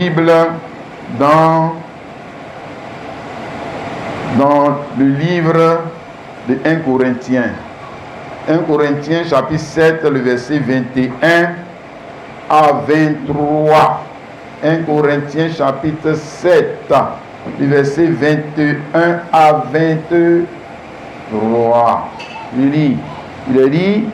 Bible dans le livre de 1 Corinthiens. 1 Corinthiens chapitre 7, le verset 21 à 23. 1 Corinthiens chapitre 7, le verset 21 à 23. Il a dit,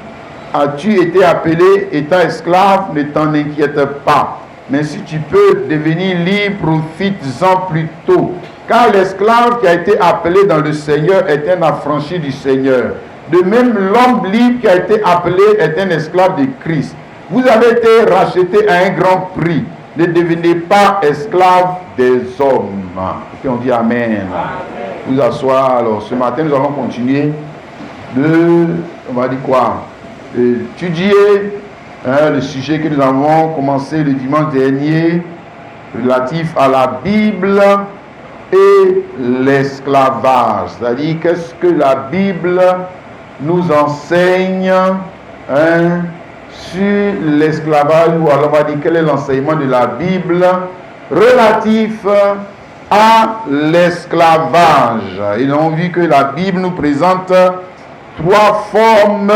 as-tu été appelé étant esclave, ne t'en inquiète pas. Mais si tu peux devenir libre, profites-en plutôt. Car l'esclave qui a été appelé dans le Seigneur est un affranchi du Seigneur. De même, l'homme libre qui a été appelé est un esclave de Christ. Vous avez été racheté à un grand prix. Ne devenez pas esclave des hommes. Et on dit Amen. Vous asseoir. Alors, ce matin, nous allons continuer on va dire quoi, étudier le sujet que nous avons commencé le dimanche dernier, relatif à la Bible et l'esclavage. C'est-à-dire, qu'est-ce que la Bible nous enseigne sur l'esclavage, ou alors on va dire quel est l'enseignement de la Bible relatif à l'esclavage. Et nous avons vu que la Bible nous présente 3 formes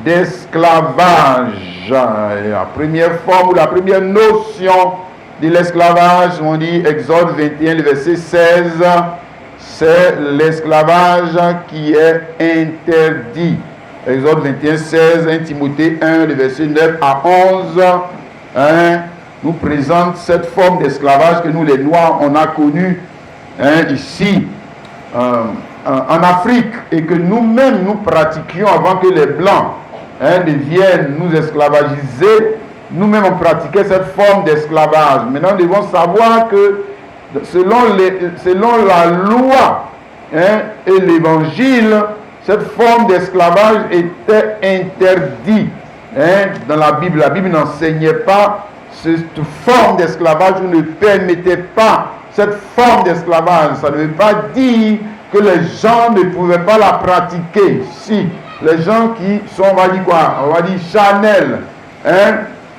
d'esclavage. La première forme, ou la première notion de l'esclavage, on dit Exode 21, le verset 16, c'est l'esclavage qui est interdit. Exode 21, 16, 1 Timothée 1, le verset 9 à 11, nous présente cette forme d'esclavage que nous les Noirs, on a connue ici en Afrique, et que nous-mêmes nous pratiquions avant que les Blancs ne viennent nous esclavagiser. Nous-mêmes on pratiquait cette forme d'esclavage. Maintenant nous devons savoir que selon la loi et l'évangile, cette forme d'esclavage était interdite dans la Bible. La Bible n'enseignait pas cette forme d'esclavage, ou ne permettait pas cette forme d'esclavage. Ça ne veut pas dire que les gens ne pouvaient pas la pratiquer. Si les gens qui sont, on va dire quoi, on va dire charnels,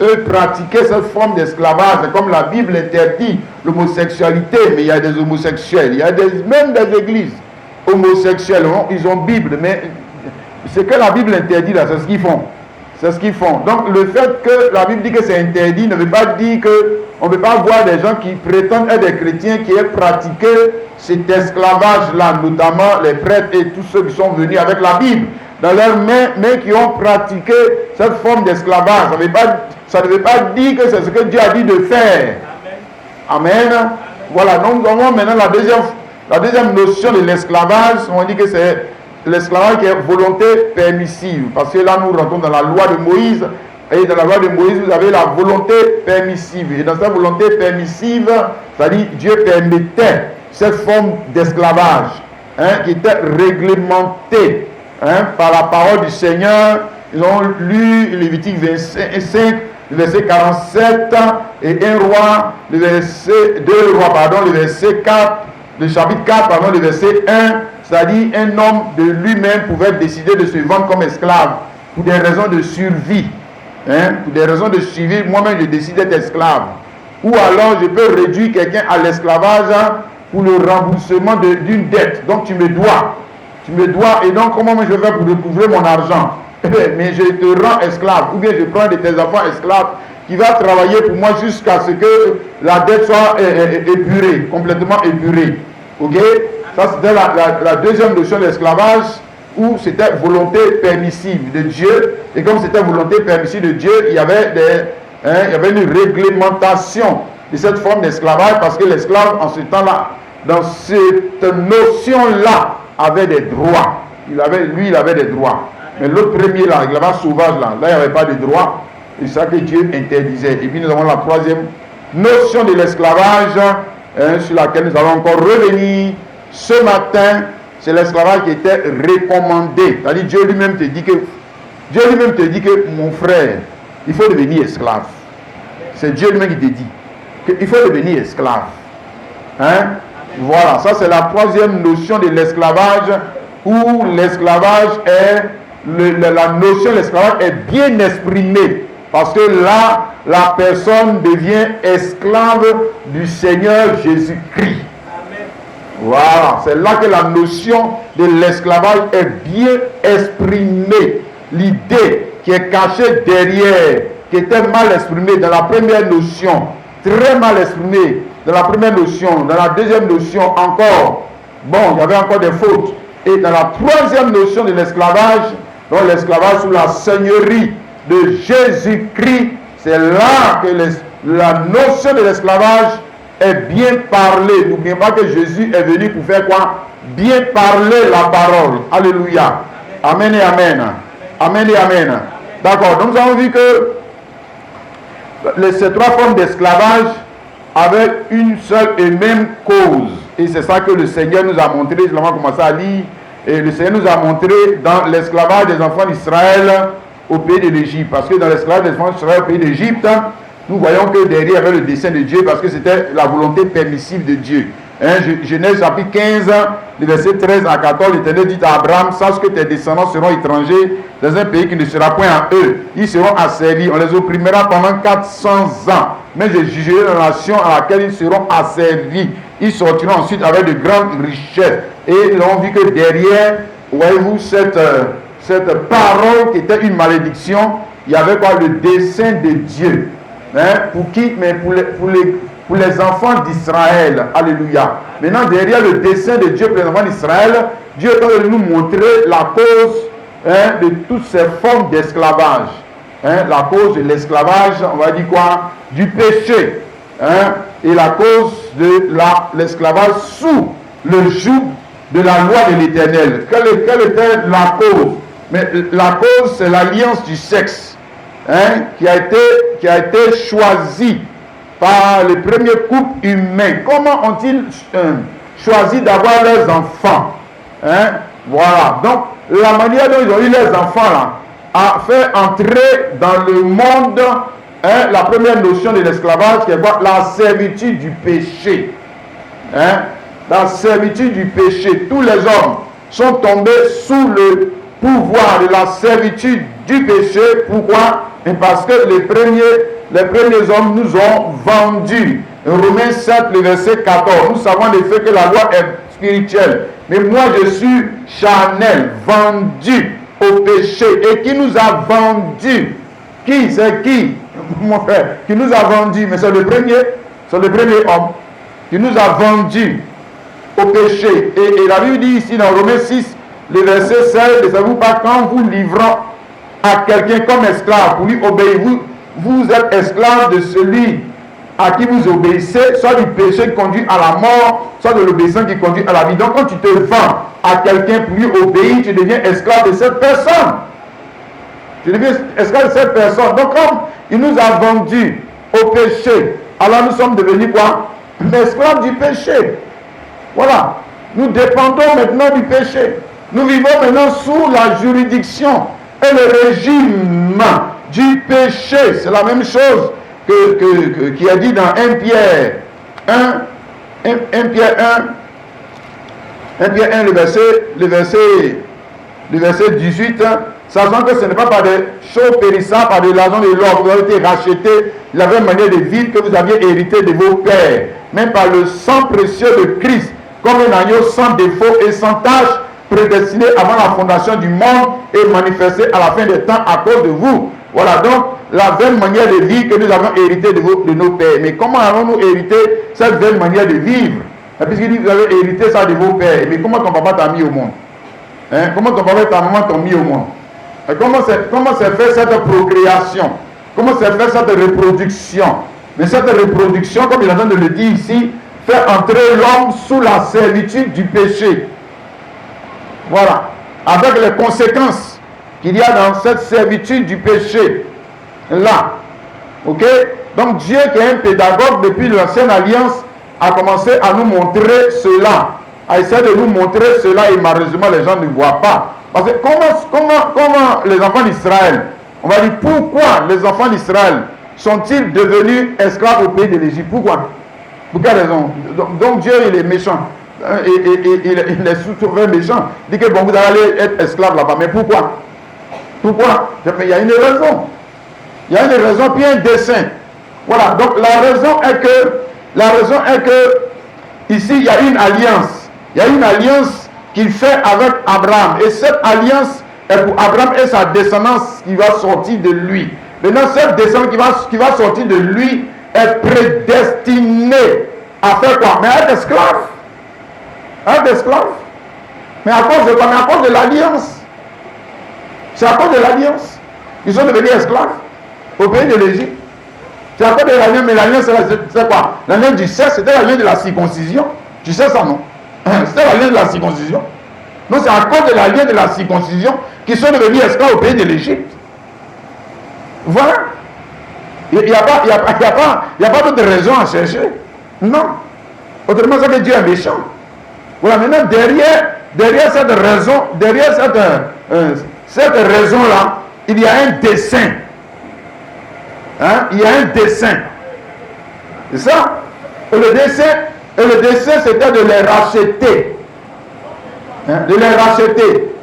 eux pratiquaient cette forme d'esclavage. C'est comme la Bible interdit l'homosexualité, mais il y a des homosexuels, il y a même des églises homosexuelles, ils ont Bible, mais ce que la Bible interdit là, c'est ce qu'ils font. C'est ce qu'ils font. Donc le fait que la Bible dit que c'est interdit ne veut pas dire qu'on ne peut pas voir des gens qui prétendent être des chrétiens qui aient pratiqué cet esclavage-là, notamment les prêtres et tous ceux qui sont venus avec la Bible dans leurs mains, mais qui ont pratiqué cette forme d'esclavage. Ça ne veut pas dire que c'est ce que Dieu a dit de faire. Amen. Amen. Voilà, donc nous avons maintenant la deuxième notion de l'esclavage. On dit que c'est l'esclavage qui est volonté permissive. Parce que là, nous rentrons dans la loi de Moïse. Et dans la loi de Moïse, vous avez la volonté permissive. Et dans cette volonté permissive, c'est-à-dire Dieu permettait cette forme d'esclavage qui était réglementée par la parole du Seigneur. Ils ont lu Lévitique 25, le verset 47, et 2 Rois, le verset 4, le chapitre 4, pardon, le verset 1, c'est-à-dire un homme de lui-même pouvait décider de se vendre comme esclave pour des raisons de survie. Pour des raisons de survie, moi-même je décide d'être esclave. Ou alors je peux réduire quelqu'un à l'esclavage pour le remboursement d'une dette. Donc tu me dois, et donc comment je vais faire pour recouvrer mon argent? Mais je te rends esclave, ou bien je prends de tes enfants esclaves qui va travailler pour moi jusqu'à ce que la dette soit épurée, complètement épurée. Ok? Ça c'était la deuxième notion d'esclavage, où c'était volonté permissive de Dieu. Et comme c'était volonté permissive de Dieu, il y avait une réglementation de cette forme d'esclavage, parce que l'esclave en ce temps-là, dans cette notion-là, avait des droits. Il avait des droits. Mais l'autre premier là, l'esclavage sauvage là, il n'y avait pas de droits. C'est ça que Dieu interdisait. Et puis nous avons la troisième notion de l'esclavage, sur laquelle nous allons encore revenir ce matin. C'est l'esclavage qui était recommandé. C'est-à-dire Dieu lui-même te dit que mon frère, il faut devenir esclave. C'est Dieu lui-même qui te dit qu'il faut devenir esclave. Voilà, ça c'est la troisième notion de l'esclavage, où l'esclavage est, la notion de l'esclavage est bien exprimée. Parce que là, la personne devient esclave du Seigneur Jésus-Christ. Voilà, c'est là que la notion de l'esclavage est bien exprimée. L'idée qui est cachée derrière, qui était mal exprimée dans la première notion, très mal exprimée dans la première notion, dans la deuxième notion encore, bon, il y avait encore des fautes. Et dans la troisième notion de l'esclavage, donc l'esclavage sous la seigneurie de Jésus-Christ, c'est là que la notion de l'esclavage est bien parlée. N'oubliez pas que Jésus est venu pour faire quoi? Bien parler la parole. Alléluia. Amen et amen. Amen et amen. D'accord. Donc nous avons vu que ces trois formes d'esclavage avaient une seule et même cause. Et c'est ça que le Seigneur nous a montré. Nous avons commencé à lire. Et le Seigneur nous a montré dans l'esclavage des enfants d'Israël au pays de l'Égypte. Parce que dans l'esclavage des enfants d'Israël au pays d'Égypte, nous voyons que derrière il y avait le dessein de Dieu parce que c'était la volonté permissive de Dieu. Genèse chapitre 15, le verset 13 à 14, l'Éternel dit à Abraham, sache que tes descendants seront étrangers dans un pays qui ne sera point à eux. Ils seront asservis, on les opprimera pendant 400 ans. Mais je jugerai la nation à laquelle ils seront asservis. Ils sortiront ensuite avec de grandes richesses. Et ils ont vu que derrière, voyez-vous, cette parole qui était une malédiction, il y avait quoi? Le dessein de Dieu. Pour qui? Mais pour les enfants d'Israël. Alléluia. Maintenant, derrière le dessein de Dieu pour les enfants d'Israël, Dieu est en train de nous montrer la cause de toutes ces formes d'esclavage. La cause de l'esclavage, on va dire quoi? Du péché. Et la cause de l'esclavage sous le joug de la loi de l'Éternel. Quelle était la cause? Mais la cause, c'est l'alliance du sexe qui a été choisie par les premiers couples humains. Comment ont-ils choisi d'avoir leurs enfants? Voilà. Donc, la manière dont ils ont eu leurs enfants là, a fait entrer dans le monde la première notion de l'esclavage qui est quoi? La servitude du péché. La servitude du péché. Tous les hommes sont tombés sous le pouvoir de la servitude du péché. Pourquoi? Parce que les premiers hommes nous ont vendus. Romains 7, le verset 14. Nous savons en effet que la loi est spirituelle. Mais moi je suis charnel, vendu au péché. Et qui nous a vendus? Qui? C'est qui? Mon frère. Qui nous a vendus? Mais c'est le premier homme qui nous a vendus au péché. Et la Bible dit ici dans Romains 6, le verset 16, ne savez-vous pas, quand vous livrant à quelqu'un comme esclave, pour lui obéir, vous êtes esclave de celui à qui vous obéissez, soit du péché qui conduit à la mort, soit de l'obéissance qui conduit à la vie. Donc quand tu te vends à quelqu'un pour lui obéir, tu deviens esclave de cette personne. Tu deviens esclave de cette personne. Donc comme il nous a vendus au péché, alors nous sommes devenus quoi? Esclaves du péché. Voilà. Nous dépendons maintenant du péché. Nous vivons maintenant sous la juridiction et le régime du péché. C'est la même chose qui est dit dans 1 Pierre 1, 1 Pierre 1, le verset 18, sachant que ce n'est pas par des choses périssables, par de l'argent de l'or, vous avez été rachetés, la même manière de vivre que vous aviez hérité de vos pères, même par le sang précieux de Christ, comme un agneau sans défaut et sans tache, prédestiné avant la fondation du monde et manifesté à la fin des temps à cause de vous. Voilà donc la vaine manière de vivre que nous avons hérité de nos pères. Mais comment allons-nous hériter cette vaine manière de vivre? Puisqu'il dit que vous avez hérité ça de vos pères. Mais comment ton papa t'a mis au monde? Comment ton papa et ta maman t'ont mis au monde? Et comment s'est fait cette procréation? Comment s'est fait cette reproduction? Mais cette reproduction, comme il est en train de le dire ici, fait entrer l'homme sous la servitude du péché. Voilà. Avec les conséquences qu'il y a dans cette servitude du péché. Là. Ok? Donc Dieu qui est un pédagogue depuis l'ancienne alliance a commencé à nous montrer cela. A essayé de nous montrer cela et malheureusement les gens ne voient pas. Parce que comment les enfants d'Israël, on va dire pourquoi les enfants d'Israël sont-ils devenus esclaves au pays de l'Égypte? Pourquoi? Pour quelle raison? Donc Dieu il est méchant. Il est souvent méchant. Il dit que bon, vous allez être esclaves là-bas. Mais pourquoi? Pourquoi? Il y a une raison. Il y a une raison puis un dessein. Voilà, donc la raison est que ici il y a une alliance. Il y a une alliance qu'il fait avec Abraham. Et cette alliance est pour Abraham et sa descendance qui va sortir de lui. Maintenant, cette descendance qui va sortir de lui est prédestinée à faire quoi? Mais à être esclave. À être esclave. Mais à cause de quoi? Mais à cause de l'alliance. C'est à cause de l'alliance. Ils sont devenus esclaves au pays de l'Égypte. C'est à cause de l'alliance, mais l'alliance, c'est quoi? L'alliance du sexe, c'était l'alliance de la circoncision. Tu sais ça, non? C'était l'alliance de la circoncision. Non, c'est à cause de l'alliance de la circoncision qu'ils sont devenus esclaves au pays de l'Égypte. Voilà. Il n'y a pas d'autre raison à chercher. Non. Autrement, c'est que Dieu est méchant. Voilà, maintenant, derrière cette raison, cette raison-là, il y a un dessein. Hein? Il y a un dessein. C'est ça? Et le dessein, c'était de les racheter. Hein? De les racheter.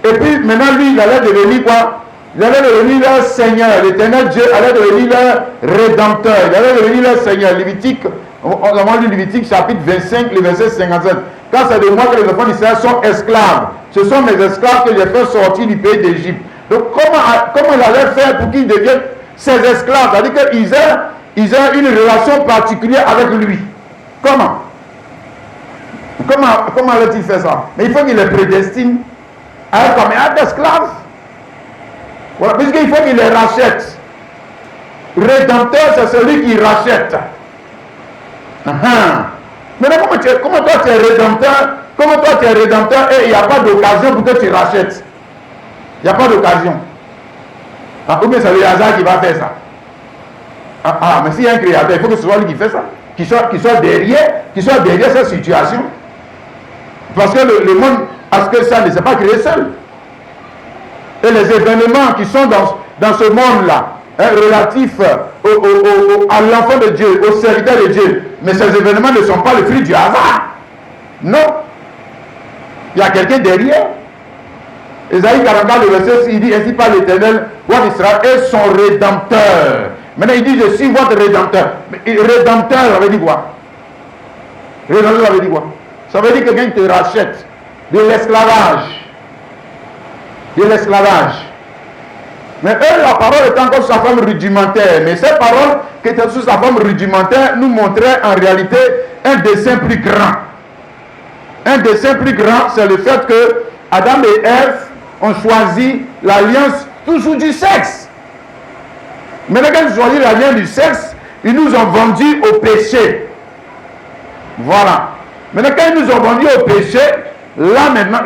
Et puis, maintenant, lui, il allait devenir quoi? Il allait devenir leur Seigneur. L'Éternel Dieu allait devenir leur Rédempteur. Il allait devenir leur Seigneur. Lévitique, on a lu Lévitique chapitre 25, le verset 57. Quand c'est de moi que les enfants d'Israël sont esclaves. Ce sont mes esclaves que j'ai fait sortir du pays d'Égypte. Donc, comment il allait faire pour qu'ils deviennent ses esclaves? C'est-à-dire qu'ils aient une relation particulière avec lui. Comment allait-il faire ça? Mais il faut qu'il les prédestine à être comme un esclave. Voilà, puisqu'il faut qu'il les rachète. Rédempteur, c'est celui qui rachète. Maintenant, comment toi tu es rédempteur et il n'y a pas d'occasion pour que tu rachètes? Il n'y a pas d'occasion. Ou bien c'est le hasard qui va faire ça. Mais s'il y a un créateur, il faut que ce soit lui qui fait ça. Qu'il soit derrière cette situation. Parce que le monde, parce que ça ne s'est pas créé seul. Et les événements qui sont dans ce monde-là, relatifs à l'enfant de Dieu, au serviteur de Dieu, mais ces événements ne sont pas le fruit du hasard. Non. Il y a quelqu'un derrière. Ésaïe 44, le verset 6, il dit: ainsi par l'Éternel, roi d'Israël, et son rédempteur. Maintenant, il dit: je suis votre rédempteur. Mais rédempteur, ça veut dire quoi? Rédempteur, ça veut dire quoi? Ça veut dire que quelqu'un te rachète de l'esclavage. De l'esclavage. Mais eux, la parole est encore sous sa forme rudimentaire. Mais cette parole qui était sous sa forme rudimentaire nous montrait en réalité un dessein plus grand. Un dessein plus grand, c'est le fait que Adam et Ève ont choisi l'alliance toujours du sexe. Maintenant, quand ils ont choisi l'alliance du sexe, ils nous ont vendus au péché. Voilà. Maintenant, quand ils nous ont vendus au péché, là maintenant,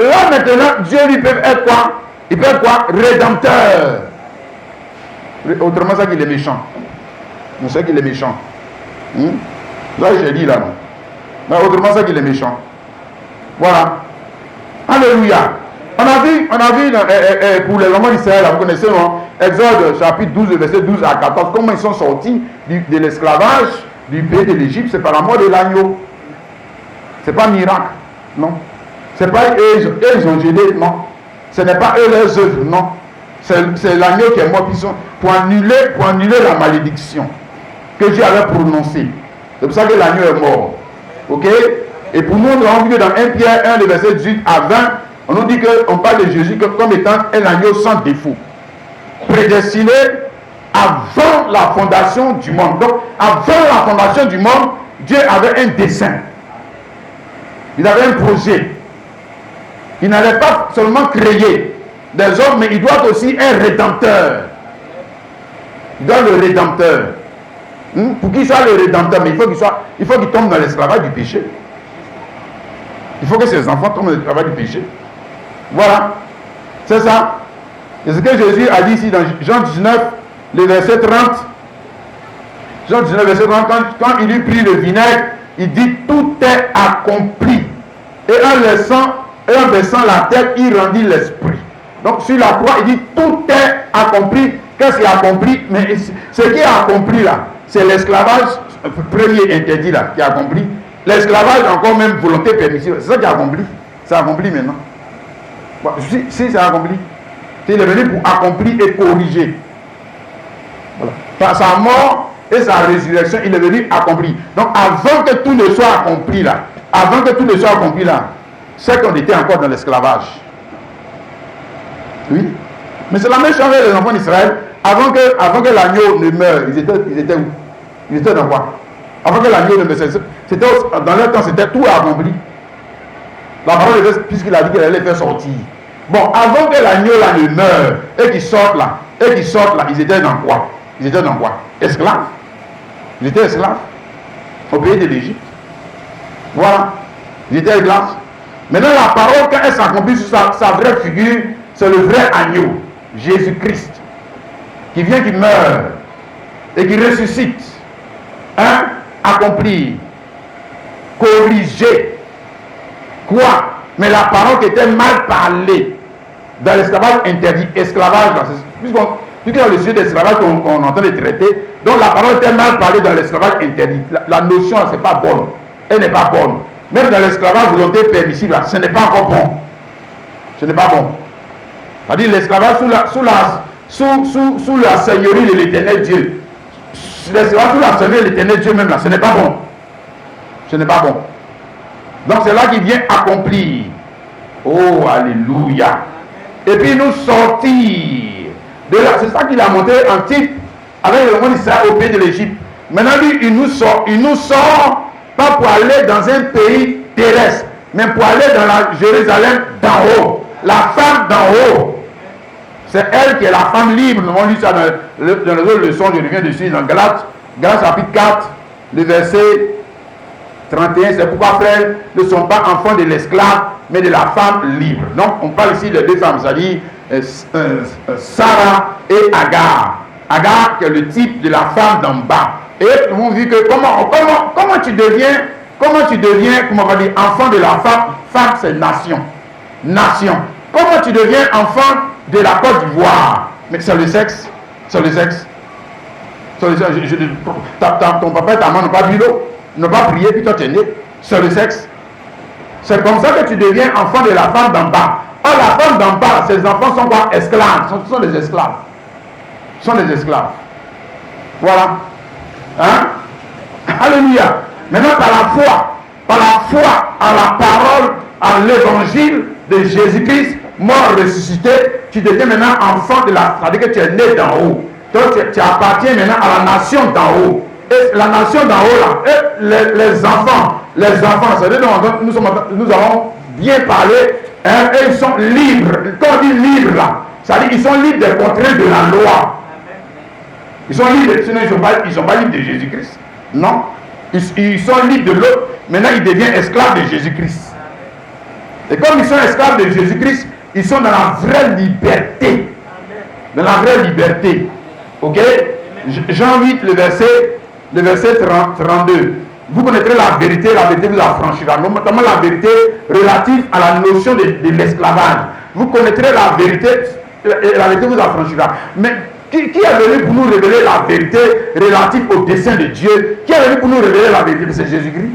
Dieu lui peut être quoi? Il peut être quoi? Rédempteur. Autrement, ça qu'il est méchant. On sait qu'il est méchant. Là, j'ai dit là, non. Mais autrement, ça qu'il est méchant. Voilà. Alléluia. On a vu pour les enfants d'Israël, vous connaissez, non? Exode chapitre 12, verset 12 à 14, comment ils sont sortis de l'esclavage du pays de l'Égypte. C'est par la mort de l'agneau. C'est pas miracle, non. C'est pas eux, ils ont gêné, non. Ce n'est pas eux leurs œuvres, non. C'est l'agneau qui est mort pour annuler la malédiction que Dieu avait prononcée. C'est pour ça que l'agneau est mort. Ok? Et pour nous, on a vu que dans 1 Pierre 1, le verset 18 à 20, on nous dit qu'on parle de Jésus comme étant un agneau sans défaut. Prédestiné avant la fondation du monde. Donc, avant la fondation du monde, Dieu avait un dessein. Il avait un projet. Il n'allait pas seulement créer des hommes, mais il doit aussi un rédempteur. Il doit le rédempteur. Pour qu'il soit le rédempteur, mais il faut qu'il tombe dans l'esclavage du péché. Il faut que ses enfants tombent dans l'esclavage du péché. Voilà. C'est ça. C'est ce que Jésus a dit ici dans Jean 19, le verset 30. Jean 19, verset 30, quand il eut pris le vinaigre, il dit: tout est accompli. Et en baissant la tête, il rendit l'esprit. Donc sur la croix, il dit: tout est accompli. Qu'est-ce qui est accompli? Mais ce qui est accompli là, c'est l'esclavage premier interdit là, qui est accompli. L'esclavage, encore même volonté permissive, c'est ça qui est accompli. C'est accompli maintenant. Bon, si c'est accompli, il est venu pour accomplir et corriger. Voilà. Par sa mort, et sa résurrection, il est venu accomplir. Donc avant que tout ne soit accompli là, c'est qu'on était encore dans l'esclavage. Oui. Mais c'est la même chose avec les enfants d'Israël. Avant que l'agneau ne meure, ils étaient où? Ils étaient dans quoi? Avant que l'agneau ne meure, dans leur temps, c'était tout accompli. La parole de Dieu, puisqu'il a dit qu'elle allait faire sortir. Bon, avant que l'agneau là ne meure et qu'ils sortent là, ils étaient dans quoi? Esclaves. Ils étaient esclaves au pays de l'Égypte. Voilà. Ils étaient esclaves. Maintenant, la parole, quand elle s'accomplit sur sa vraie figure, c'est le vrai agneau, Jésus-Christ, qui vient, qui meurt et qui ressuscite. Accompli, corrigé. Quoi? Mais la parole qui était mal parlée dans l'esclavage interdit, esclavage, puisque dans le sujet d'esclavage qu'on est en train de traiter, donc la parole était mal parlée dans l'esclavage interdit. La notion, c'est pas bonne. Elle n'est pas bonne. Même dans l'esclavage volonté permissible, ce n'est pas encore bon. Ce n'est pas bon. C'est-à-dire l'esclavage sous la seigneurie de l'éternel Dieu. L'esclavage sous la seigneurie de l'éternel Dieu même là, ce n'est pas bon. Ce n'est pas bon. Donc c'est là qu'il vient accomplir. Oh, alléluia. Et puis nous sortir de là. C'est ça qu'il a monté en titre avec le monde d'Israël au pays de l'Égypte. Maintenant lui, il nous sort pas pour aller dans un pays terrestre, mais pour aller dans la Jérusalem d'en haut. La femme d'en haut. C'est elle qui est la femme libre. Nous avons lu ça dans les autres leçons, je reviens dessus, dans Galates chapitre 4, le verset 31. C'est pourquoi, frères, ne sont pas enfants de l'esclave, mais de la femme libre. Donc, on parle ici de deux femmes, c'est-à-dire Sarah et Agar. Agar, qui est le type de la femme d'en bas. Et nous avons vu que comment tu deviens, comment on va dire, enfant de la femme. Femme, c'est nation. Nation. Comment tu deviens enfant de la Côte d'Ivoire? Mais c'est le sexe. C'est le sexe. Ton papa et ta maman n'ont pas bu l'eau, n'ont pas prié, puis toi tu es né. C'est le sexe. C'est comme ça que tu deviens enfant de la femme d'en bas. Or, la femme d'en bas, ses enfants sont quoi? Esclaves. Ce sont des esclaves. Ce sont des esclaves. Voilà. Hein? Alléluia. Maintenant, par la foi en la parole, en l'évangile de Jésus-Christ, mort, ressuscité, tu deviens maintenant enfant de la... C'est-à-dire que tu es né d'en haut. Donc tu appartiens maintenant à la nation d'en haut. Et la nation d'en haut là, et les enfants, c'est-à-dire nous avons bien parlé, hein, et ils sont libres. Quand on dit libres là, c'est-à-dire qu'ils sont libres des contraintes de la loi. Ils sont libres, sinon ils ne sont pas libres de Jésus-Christ. Non. Ils sont libres de l'autre, maintenant ils deviennent esclaves de Jésus-Christ. Et comme ils sont esclaves de Jésus-Christ, ils sont dans la vraie liberté. Dans la vraie liberté. Ok? Jean 8, le verset 32. Vous connaîtrez la vérité vous affranchira. Notamment la vérité relative à la notion de l'esclavage. Vous connaîtrez la vérité vous affranchira. Mais qui est venu pour nous révéler la vérité relative au dessein de Dieu? Qui est venu pour nous révéler la vérité? C'est Jésus-Christ.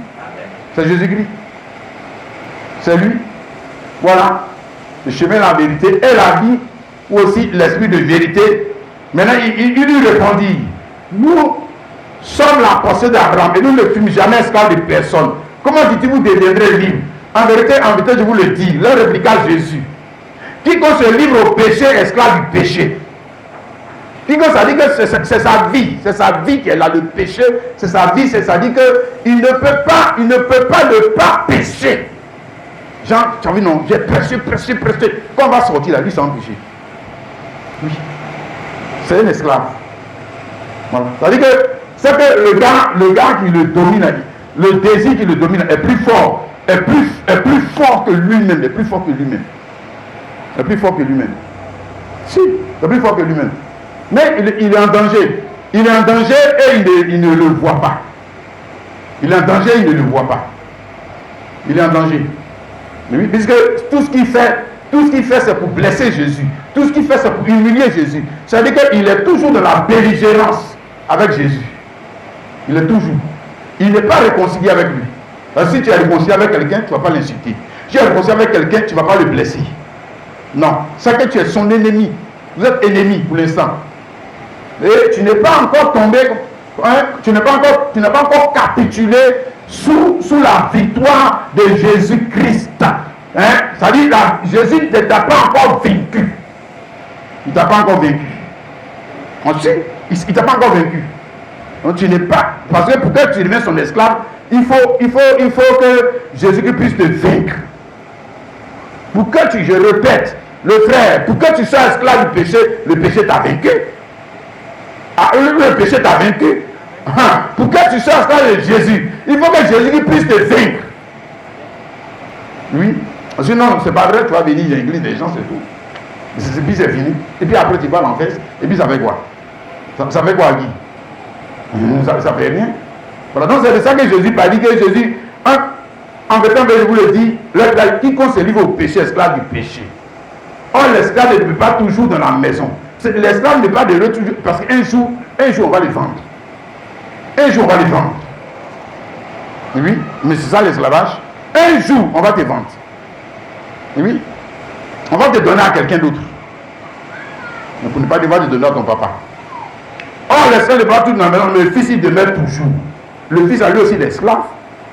C'est Jésus-Christ. C'est lui. Voilà. Le chemin, la vérité et la vie, ou aussi l'esprit de vérité. Maintenant, il lui répondit, nous sommes la pensée d'Abraham et nous ne fûmes jamais esclaves de personne. Comment dites-vous vous deviendrez libre? En vérité, je vous le dis, leur répliqua Jésus. Quiconque se livre au péché, esclave du péché. Quiconque, ça dit que c'est sa vie qui est là, le péché, c'est sa vie, c'est-à-dire qu'il ne peut pas ne pas pécher. Jean, tu as vu, non, j'ai prêché. Quand on va sortir là, lui sans péché. Oui. C'est un esclave. Voilà. C'est-à-dire que c'est que le gars qui le domine, le désir qui le domine est plus fort, est plus fort que lui-même, est plus fort que lui-même. Est plus fort que lui-même. Si, est plus fort que lui-même. Mais il est en danger. Il est en danger et il ne le voit pas. Il est en danger et il ne le voit pas. Il est en danger. Oui, puisque tout ce qu'il fait, c'est pour blesser Jésus. Tout ce qu'il fait, c'est pour humilier Jésus. C'est-à-dire qu'il est toujours dans la belligérance avec Jésus. Il est toujours. Il n'est pas réconcilié avec lui. Alors, si tu es réconcilié avec quelqu'un, tu ne vas pas l'insulter. Si tu es réconcilié avec quelqu'un, tu ne vas pas le blesser. Non. C'est que tu es son ennemi. Vous êtes ennemis pour l'instant. Et tu n'es pas encore tombé. Hein? Tu n'as pas encore capitulé sous la victoire de Jésus-Christ. Hein? C'est-à-dire que Jésus ne t'a pas encore vaincu. Il ne t'a pas encore vaincu. Ensuite, il ne t'a pas encore vaincu. Donc tu n'es pas. Parce que pour que tu deviennes son esclave, il faut que Jésus-Christ puisse te vaincre. Pour que je répète, le frère, pour que tu sois esclave du péché, le péché t'a vaincu. Ah, le péché t'a vaincu. Pour que tu sois esclave de Jésus, il faut que Jésus puisse te vaincre. Oui. Sinon, c'est pas vrai, tu vas venir à l'église des gens, c'est tout. Et puis c'est fini. Et puis après, tu vas en fesse. Et puis ça fait quoi? Ça fait quoi, Guy? Ça fait rien. Voilà, donc c'est de ça que Jésus a dit que Jésus, en fait, je vous le dis, quiconque se livre au péché, esclave du péché. Or, l'esclave ne peut pas toujours dans la maison. L'esclave n'est pas de l'autre toujours, parce qu'un jour, on va le vendre. Un jour, on va le vendre. Oui, mais c'est ça l'esclavage. Un jour, on va te vendre. Oui, on va te donner à quelqu'un d'autre. Mais pour ne pas devoir te donner à ton papa. Or, l'esclave n'est pas tout dans la maison, mais le fils, il demeure toujours. Le fils a lui aussi l'esclave.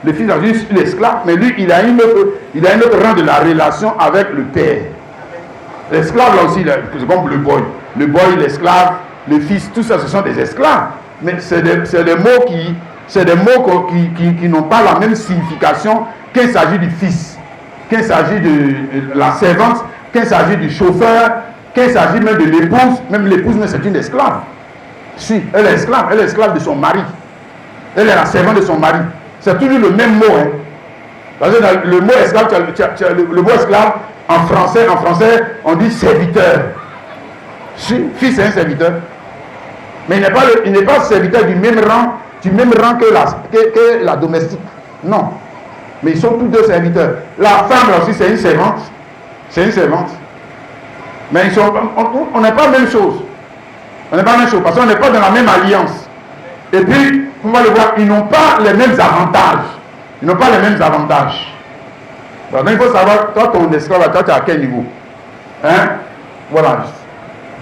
Le fils a lui l'esclave, mais lui, il a une autre rang de la relation avec le père. L'esclave, là aussi, c'est comme le boy. Le boy, l'esclave, le fils, tout ça, ce sont des esclaves. Mais c'est des mots qui n'ont pas la même signification qu'il s'agit du fils, qu'il s'agit de la servante, qu'il s'agit du chauffeur, qu'il s'agit même de l'épouse. Même l'épouse, c'est une esclave. Si, elle est esclave de son mari. Elle est la servante de son mari. C'est toujours le même mot. Hein. Parce que le mot esclave, le mot esclave, en français, on dit serviteur. Si, fils est un serviteur. Mais il n'est pas serviteur du même rang que la domestique. Non. Mais ils sont tous deux serviteurs. La femme là aussi, c'est une servante. C'est une servante. Mais on n'est pas la même chose. On n'est pas la même chose parce qu'on n'est pas dans la même alliance. Et puis, on va le voir, ils n'ont pas les mêmes avantages. Ils n'ont pas les mêmes avantages. Donc, il faut savoir, toi, ton esclave, toi, tu es à quel niveau? Hein? Voilà.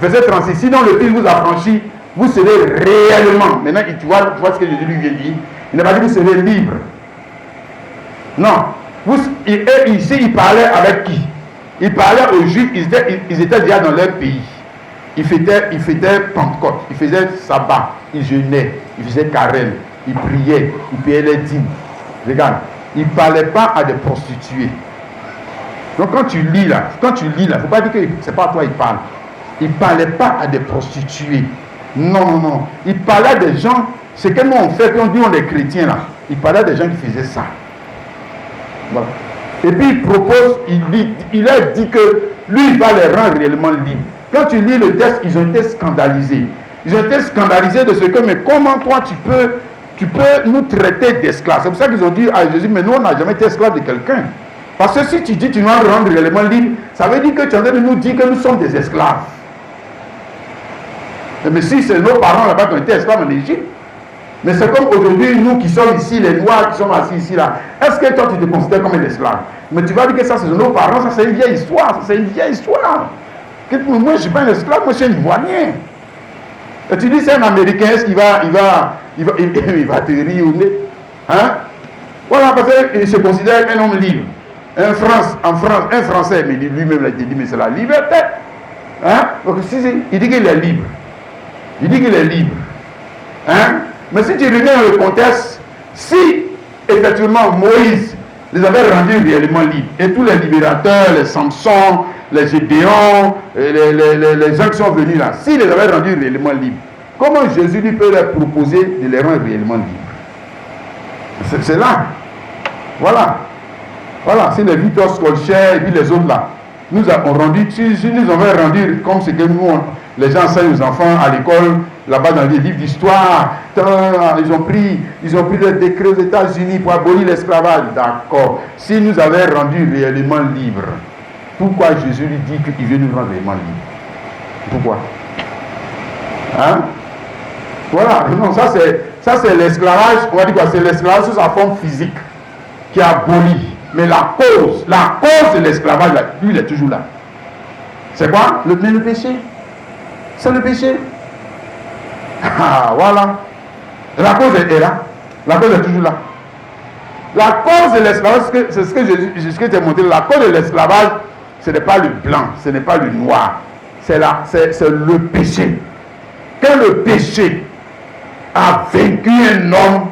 Verset 36. Sinon, le fils vous affranchit, vous serez réellement. Maintenant, tu vois ce que Jésus lui vient dire. Il n'a pas dit que vous serez libre. Non. Ici, il parlait avec qui? Il parlait aux Juifs, ils étaient déjà dans leur pays. Ils faisaient Pentecôte, ils faisaient sabbat, ils jeûnaient, ils faisaient carême, ils priaient, ils payaient les dîmes. Regarde, ils ne parlaient pas à des prostituées. Donc quand tu lis là, il ne faut pas dire que ce n'est pas à toi qu'il parle. Il ne parlait pas à des prostituées. Non. Il parlait à des gens, c'est que nous on fait, on dit on est chrétiens là. Il parlait à des gens qui faisaient ça. Voilà. Et puis il propose, il a dit que lui il va les rendre réellement libres. Quand tu lis le texte, ils ont été scandalisés. Ils ont été scandalisés de ce que, mais comment toi tu peux nous traiter d'esclaves? C'est pour ça qu'ils ont dit à Jésus, mais nous on n'a jamais été esclaves de quelqu'un. Parce que si tu dis que tu vas rendre réellement libre, ça veut dire que tu es en train de nous dire que nous sommes des esclaves. Mais si c'est nos parents là-bas qui ont été esclaves en Égypte, mais c'est comme aujourd'hui, nous qui sommes ici, les Noirs qui sont assis ici là, est-ce que toi tu te considères comme un esclave? Mais tu vas dire que ça c'est nos parents, ça c'est une vieille histoire, Moi je ne suis pas un esclave, moi je suis un Ivoirien. Et tu dis c'est un Américain, est-ce qu'il va te rire au nez? Hein? Voilà, parce qu'il se considère un homme libre. Un Français, mais lui-même il a dit, mais c'est la liberté. Hein? Donc il dit qu'il est libre. Hein? Mais si tu reviens dans le contexte, si effectivement Moïse les avait rendus réellement libres, et tous les libérateurs, les Samson, les Gédéons, les gens qui sont venus là, s'il les avait rendus réellement libres, comment Jésus lui peut leur proposer de les rendre réellement libres? C'est là. Voilà, c'est les Victor Scolcher et puis les autres là. Nous avons rendu, nous avons rendu comme ce que nous, les gens enseignent aux enfants à l'école, là-bas dans les livres d'histoire. Ils ont pris des décrets aux États-Unis pour abolir l'esclavage. D'accord. Si nous avions rendu réellement libres, pourquoi Jésus lui dit qu'il veut nous rendre réellement libres? Pourquoi? Hein? Voilà. Non, ça c'est l'esclavage. On va dire quoi? C'est l'esclavage sous sa forme physique qui est aboli. Mais la cause de l'esclavage, lui, il est toujours là. C'est quoi? Le péché. C'est le péché. Ah, voilà. La cause est là. La cause est toujours là. La cause de l'esclavage, c'est ce que Jésus t'a montré. La cause de l'esclavage, ce n'est pas le blanc, ce n'est pas le noir. C'est le péché. Quand le péché a vaincu un homme,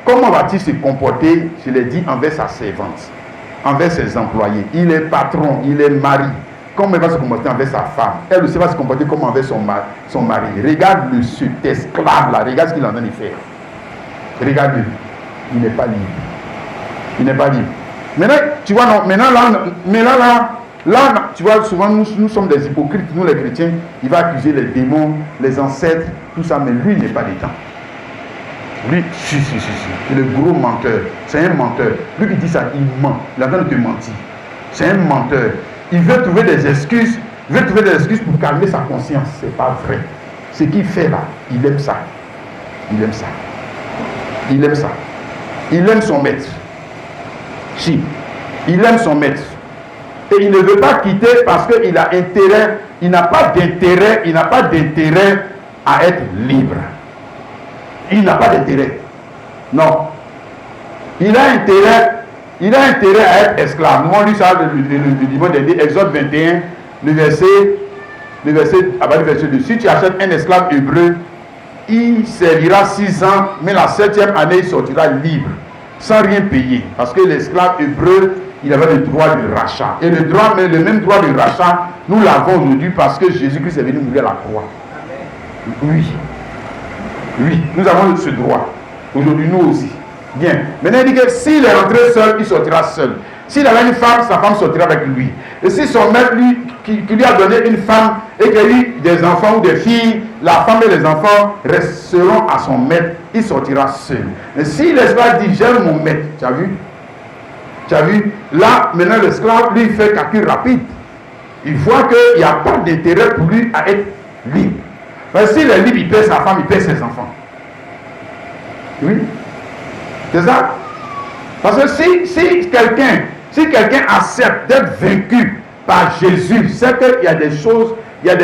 comment va-t-il se comporter, je l'ai dit, envers sa servante, envers ses employés? Il est patron, il est mari. Comment il va se comporter envers sa femme? Elle aussi va se comporter comme envers son mari. Regarde cet esclave-là, regarde ce qu'il est en train de faire. Regarde-le. Il n'est pas libre. Il n'est pas libre. Maintenant, tu vois, non, là, tu vois, souvent nous sommes des hypocrites, nous les chrétiens. Il va accuser les démons, les ancêtres, tout ça, mais lui, il n'est pas dedans. Lui, si. Il est le gros menteur. C'est un menteur. Lui qui dit ça, il ment. Il est en train de te mentir. C'est un menteur. Il veut trouver des excuses. Il veut trouver des excuses pour calmer sa conscience. C'est pas vrai. Ce qu'il fait là, il aime ça. Il aime ça. Il aime ça. Il aime son maître. Si. Il aime son maître. Et il ne veut pas quitter parce qu'il a intérêt. Il n'a pas d'intérêt. Il n'a pas d'intérêt à être libre. Il n'a pas d'intérêt. Non. Il a intérêt à être esclave. Nous on lit ça le dimanche dernier, Exode 21, le verset 2. Si tu achètes un esclave hébreu, il servira 6 ans, mais la 7e année, il sortira libre, sans rien payer. Parce que l'esclave hébreu, il avait le droit de rachat. Et le même droit de rachat, nous l'avons aujourd'hui parce que Jésus-Christ est venu mourir à la croix. Oui, nous avons ce droit. Aujourd'hui, nous aussi. Bien. Maintenant, il dit que s'il est rentré seul, il sortira seul. S'il avait une femme, sa femme sortira avec lui. Et si son maître, qui lui a donné une femme et qu'il a eu des enfants ou des filles, la femme et les enfants resteront à son maître, il sortira seul. Mais si l'esclave dit, j'aime mon maître, tu as vu? Tu as vu? Là, maintenant, l'esclave, lui, fait calcul rapide. Il voit qu'il n'y a pas d'intérêt pour lui à être libre. Parce que s'il est libre, il perd sa femme, il perd ses enfants. Oui. C'est ça? Parce que si quelqu'un accepte d'être vaincu par Jésus, c'est qu'il y a des choses, il y a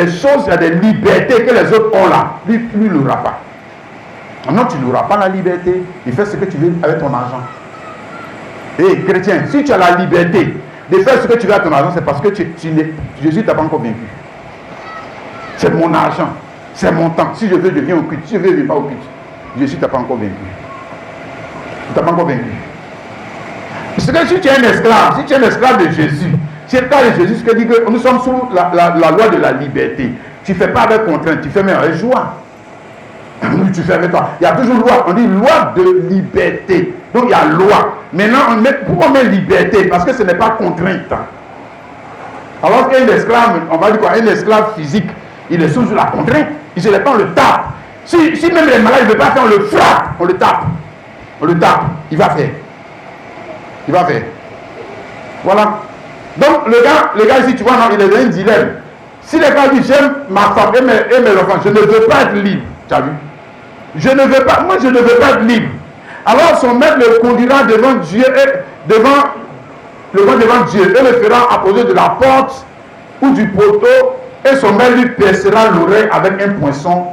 des libertés que les autres ont là. Lui, il ne l'aura pas. Non, tu n'auras pas la liberté. Il fait ce que tu veux avec ton argent. Et chrétien, si tu as la liberté de faire ce que tu veux avec ton argent, c'est parce que Jésus ne t'a pas encore vaincu. C'est mon argent. C'est mon temps. Si je veux, je viens au culte. Si je veux, je ne viens pas au culte. Jésus ne t'a pas encore vaincu. Il ne t'a pas encore vaincu. Parce que si tu es un esclave de Jésus, si tu es l'esclave de Jésus, ce que dit que nous sommes sous la loi de la liberté. Tu ne fais pas avec contrainte, tu fais même avec joie. Tu fais avec toi. Il y a toujours loi. On dit loi de liberté. Donc il y a loi. Maintenant, pourquoi on met liberté? Parce que ce n'est pas contrainte. Alors qu'un esclave, on va dire quoi? Un esclave physique, il est sous la contrainte. Il se les pas, on le tape. Si même les malades ne veulent pas faire, on le frappe, on le tape. On le tape. Il va faire. Voilà. Donc le gars ici, tu vois, non, il est dans un dilemme. Si le gars dit j'aime ma femme et mes enfants, je ne veux pas être libre. Tu as vu? Je ne veux pas être libre. Alors son maître le conduira devant Dieu devant Dieu et le fera apposer de la porte ou du poteau, et son maître lui percera l'oreille avec un poinçon,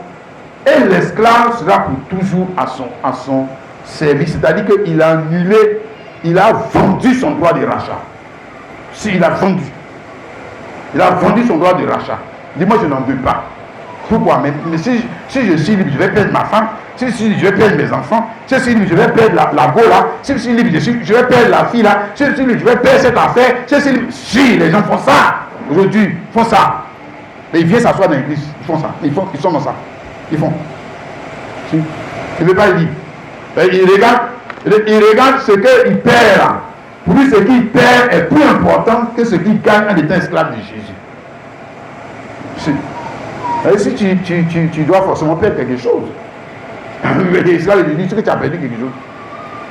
et l'esclave sera pour toujours à son service. C'est-à-dire qu'il a annulé, il a vendu son droit de rachat. Si, il a vendu. Il a vendu son droit de rachat. Dis-moi, je n'en veux pas. Pourquoi? Mais si je suis libre, je vais perdre ma femme. Si je suis libre, je vais perdre mes enfants. Si je suis libre, je vais perdre la go là. Si je suis libre, je vais perdre la fille là. Si je suis libre, je vais perdre cette affaire. Si je suis libre, si les gens font ça. Aujourd'hui, ils font ça. Et ils viennent s'asseoir dans l'église. Ils font ça. Ils sont dans ça. Ils font. Si. Il ne veut pas être libre. Il regarde ce qu'il perd là. Pour lui, ce qu'il perd est plus important que ce qu'il gagne en étant esclave de Jésus. Si. Et si tu dois forcément perdre quelque chose. L'esclave de Jésus, c'est que tu as perdu quelque chose.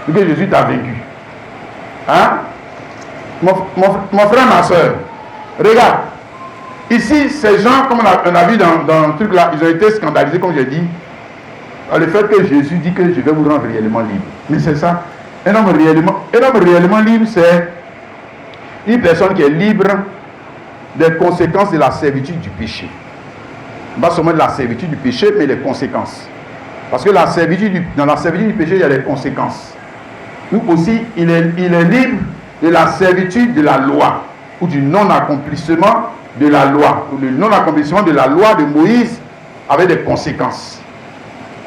C'est que Jésus t'a vaincu. Hein? Mon frère, ma soeur, regarde. Ici, ces gens, comme on a vu dans le truc là, ils ont été scandalisés, comme j'ai dit, par le fait que Jésus dit que je vais vous rendre réellement libre. Mais c'est ça. Un homme réellement libre, c'est une personne qui est libre des conséquences de la servitude du péché. Pas seulement de la servitude du péché, mais les conséquences. Parce que dans la servitude du péché, il y a des conséquences. Nous aussi, il est libre de la servitude de la loi, ou du non-accomplissement de la loi, ou le non-accomplissement de la loi de Moïse avec des conséquences.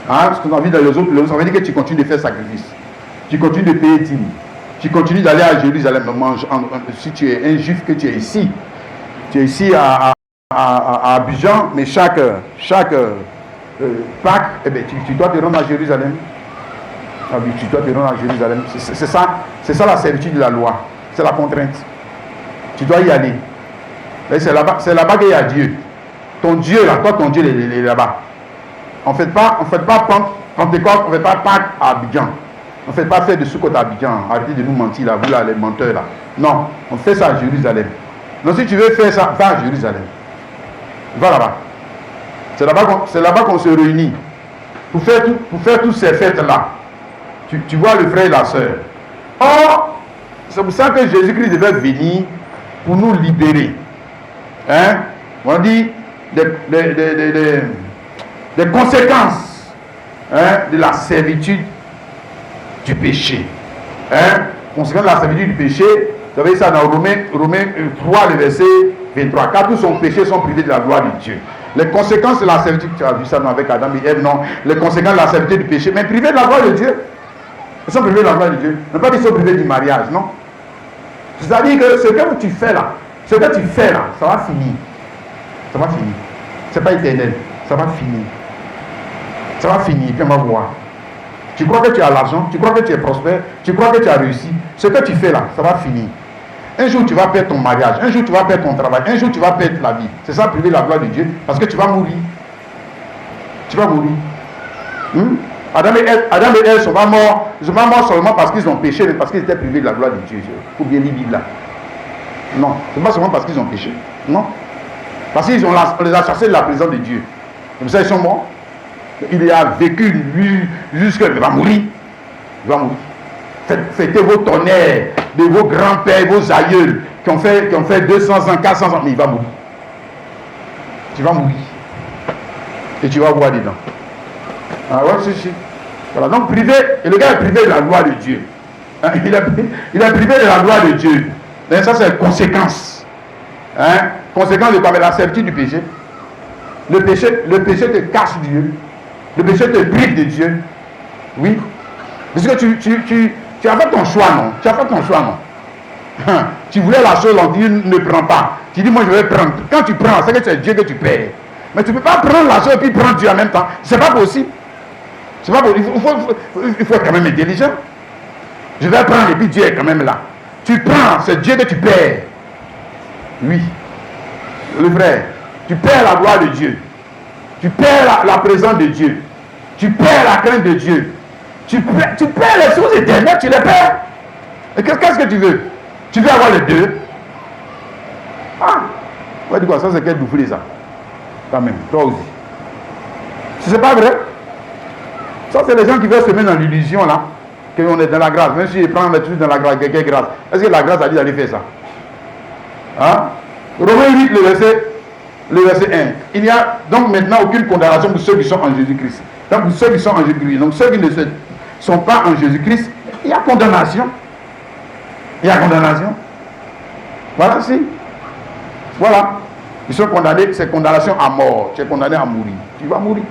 Hein? Ce qu'on a vu dans les autres, ça veut dire que tu continues de faire sacrifice, tu continues de payer dîmes, tu continues d'aller à Jérusalem. Si tu es un juif, que tu es ici à Abidjan, mais chaque Pâques, eh bien, tu dois te rendre à Jérusalem. Ah oui, tu dois te rendre à Jérusalem. C'est ça la servitude de la loi. C'est la contrainte. Tu dois y aller. C'est là-bas qu'il y a Dieu. Ton Dieu, là, toi, ton Dieu, il est là-bas. On ne fait pas Pentecôte, on ne fait pas Pâques à Abidjan. On ne fait pas faire de Soukot à Abidjan. Arrêtez de nous mentir, là, vous, là, les menteurs, là. Non, on fait ça à Jérusalem. Donc, si tu veux faire ça, va à Jérusalem. Va là-bas. C'est là-bas qu'on se réunit. Pour faire toutes ces fêtes-là. Tu vois le frère et la sœur. Or, c'est pour ça que Jésus-Christ devait venir pour nous libérer. Hein? On dit des conséquences, hein, de la servitude du péché. Hein? Conséquences de la servitude du péché, vous avez ça dans Romains 3, le verset 23. Car tous son péché sont privés de la gloire de Dieu. Les conséquences de la servitude, tu as vu ça avec Adam et Ève, non. Les conséquences de la servitude du péché, mais privés de la gloire de Dieu. Ils sont privés de la gloire de Dieu. Ne pas dire qu'ils sont privés du mariage, non. C'est-à-dire que ce que tu fais là, ça va finir. Ça va finir. C'est pas éternel. Ça va finir. Ça va finir, puis on va voir. Tu crois que tu as l'argent, tu crois que tu es prospère, tu crois que tu as réussi. Ce que tu fais là, ça va finir. Un jour tu vas perdre ton mariage, un jour tu vas perdre ton travail, un jour tu vas perdre la vie. C'est ça, priver la gloire de Dieu, parce que tu vas mourir. Tu vas mourir. Adam et Ève sont pas morts. Ils sont pas morts seulement parce qu'ils ont péché, mais parce qu'ils étaient privés de la gloire de Dieu. Il faut bien lire la Bible là. Non, c'est pas seulement parce qu'ils ont péché. Non. Parce qu'on les a chassés de la présence de Dieu. Comme ça, ils sont morts. Il a vécu une vie jusqu'à il va mourir. Il va mourir. Fêtez vos tonnerres de vos grands-pères, vos aïeuls qui ont fait 200 ans, 400 ans, mais il va mourir. Tu vas mourir. Et tu vas voir dedans. Ah ouais, si. Voilà, donc privé, et le gars est privé de la gloire de Dieu. Hein? Il est privé de la gloire de Dieu. Et ça, c'est une conséquence. Hein? Conséquence de quoi? La servitude du péché. Le péché te cache Dieu. Le péché te prive de Dieu. Oui. Parce que tu as fait ton choix, non? Tu as fait ton choix, non? Tu voulais la chose, on dit ne prends pas. Tu dis moi je vais prendre. Quand tu prends, c'est que c'est Dieu que tu perds. Mais tu ne peux pas prendre la chose et puis prendre Dieu en même temps. C'est pas possible. C'est pas possible. Il faut être quand même intelligent. Je vais prendre et puis Dieu est quand même là. Tu prends, c'est Dieu que tu perds. Oui. Le frère, tu perds la gloire de Dieu. Tu perds la présence de Dieu. Tu perds la crainte de Dieu. Tu perds les choses éternelles, tu les perds. Et qu'est-ce que tu veux? Tu veux avoir les deux? Ah, ouais, dis quoi, ça c'est quel bouffé ça? Quand même, toi aussi. C'est pas vrai? Ça c'est les gens qui veulent se mettre dans l'illusion là, qu'on est dans la grâce. Même si ils prennent les trucs dans la grâce, quelle grâce? Est-ce que la grâce a dit d'aller faire ça? Hein? Romains 8, le verset 1. Il n'y a donc maintenant aucune condamnation pour ceux qui sont en Jésus-Christ. Donc pour ceux qui sont en Jésus-Christ. Donc ceux qui ne sont pas en Jésus-Christ, il y a condamnation. Il y a condamnation. Voilà, si. Voilà. Ils sont condamnés, c'est condamnation à mort. Tu es condamné à mourir. Tu vas mourir.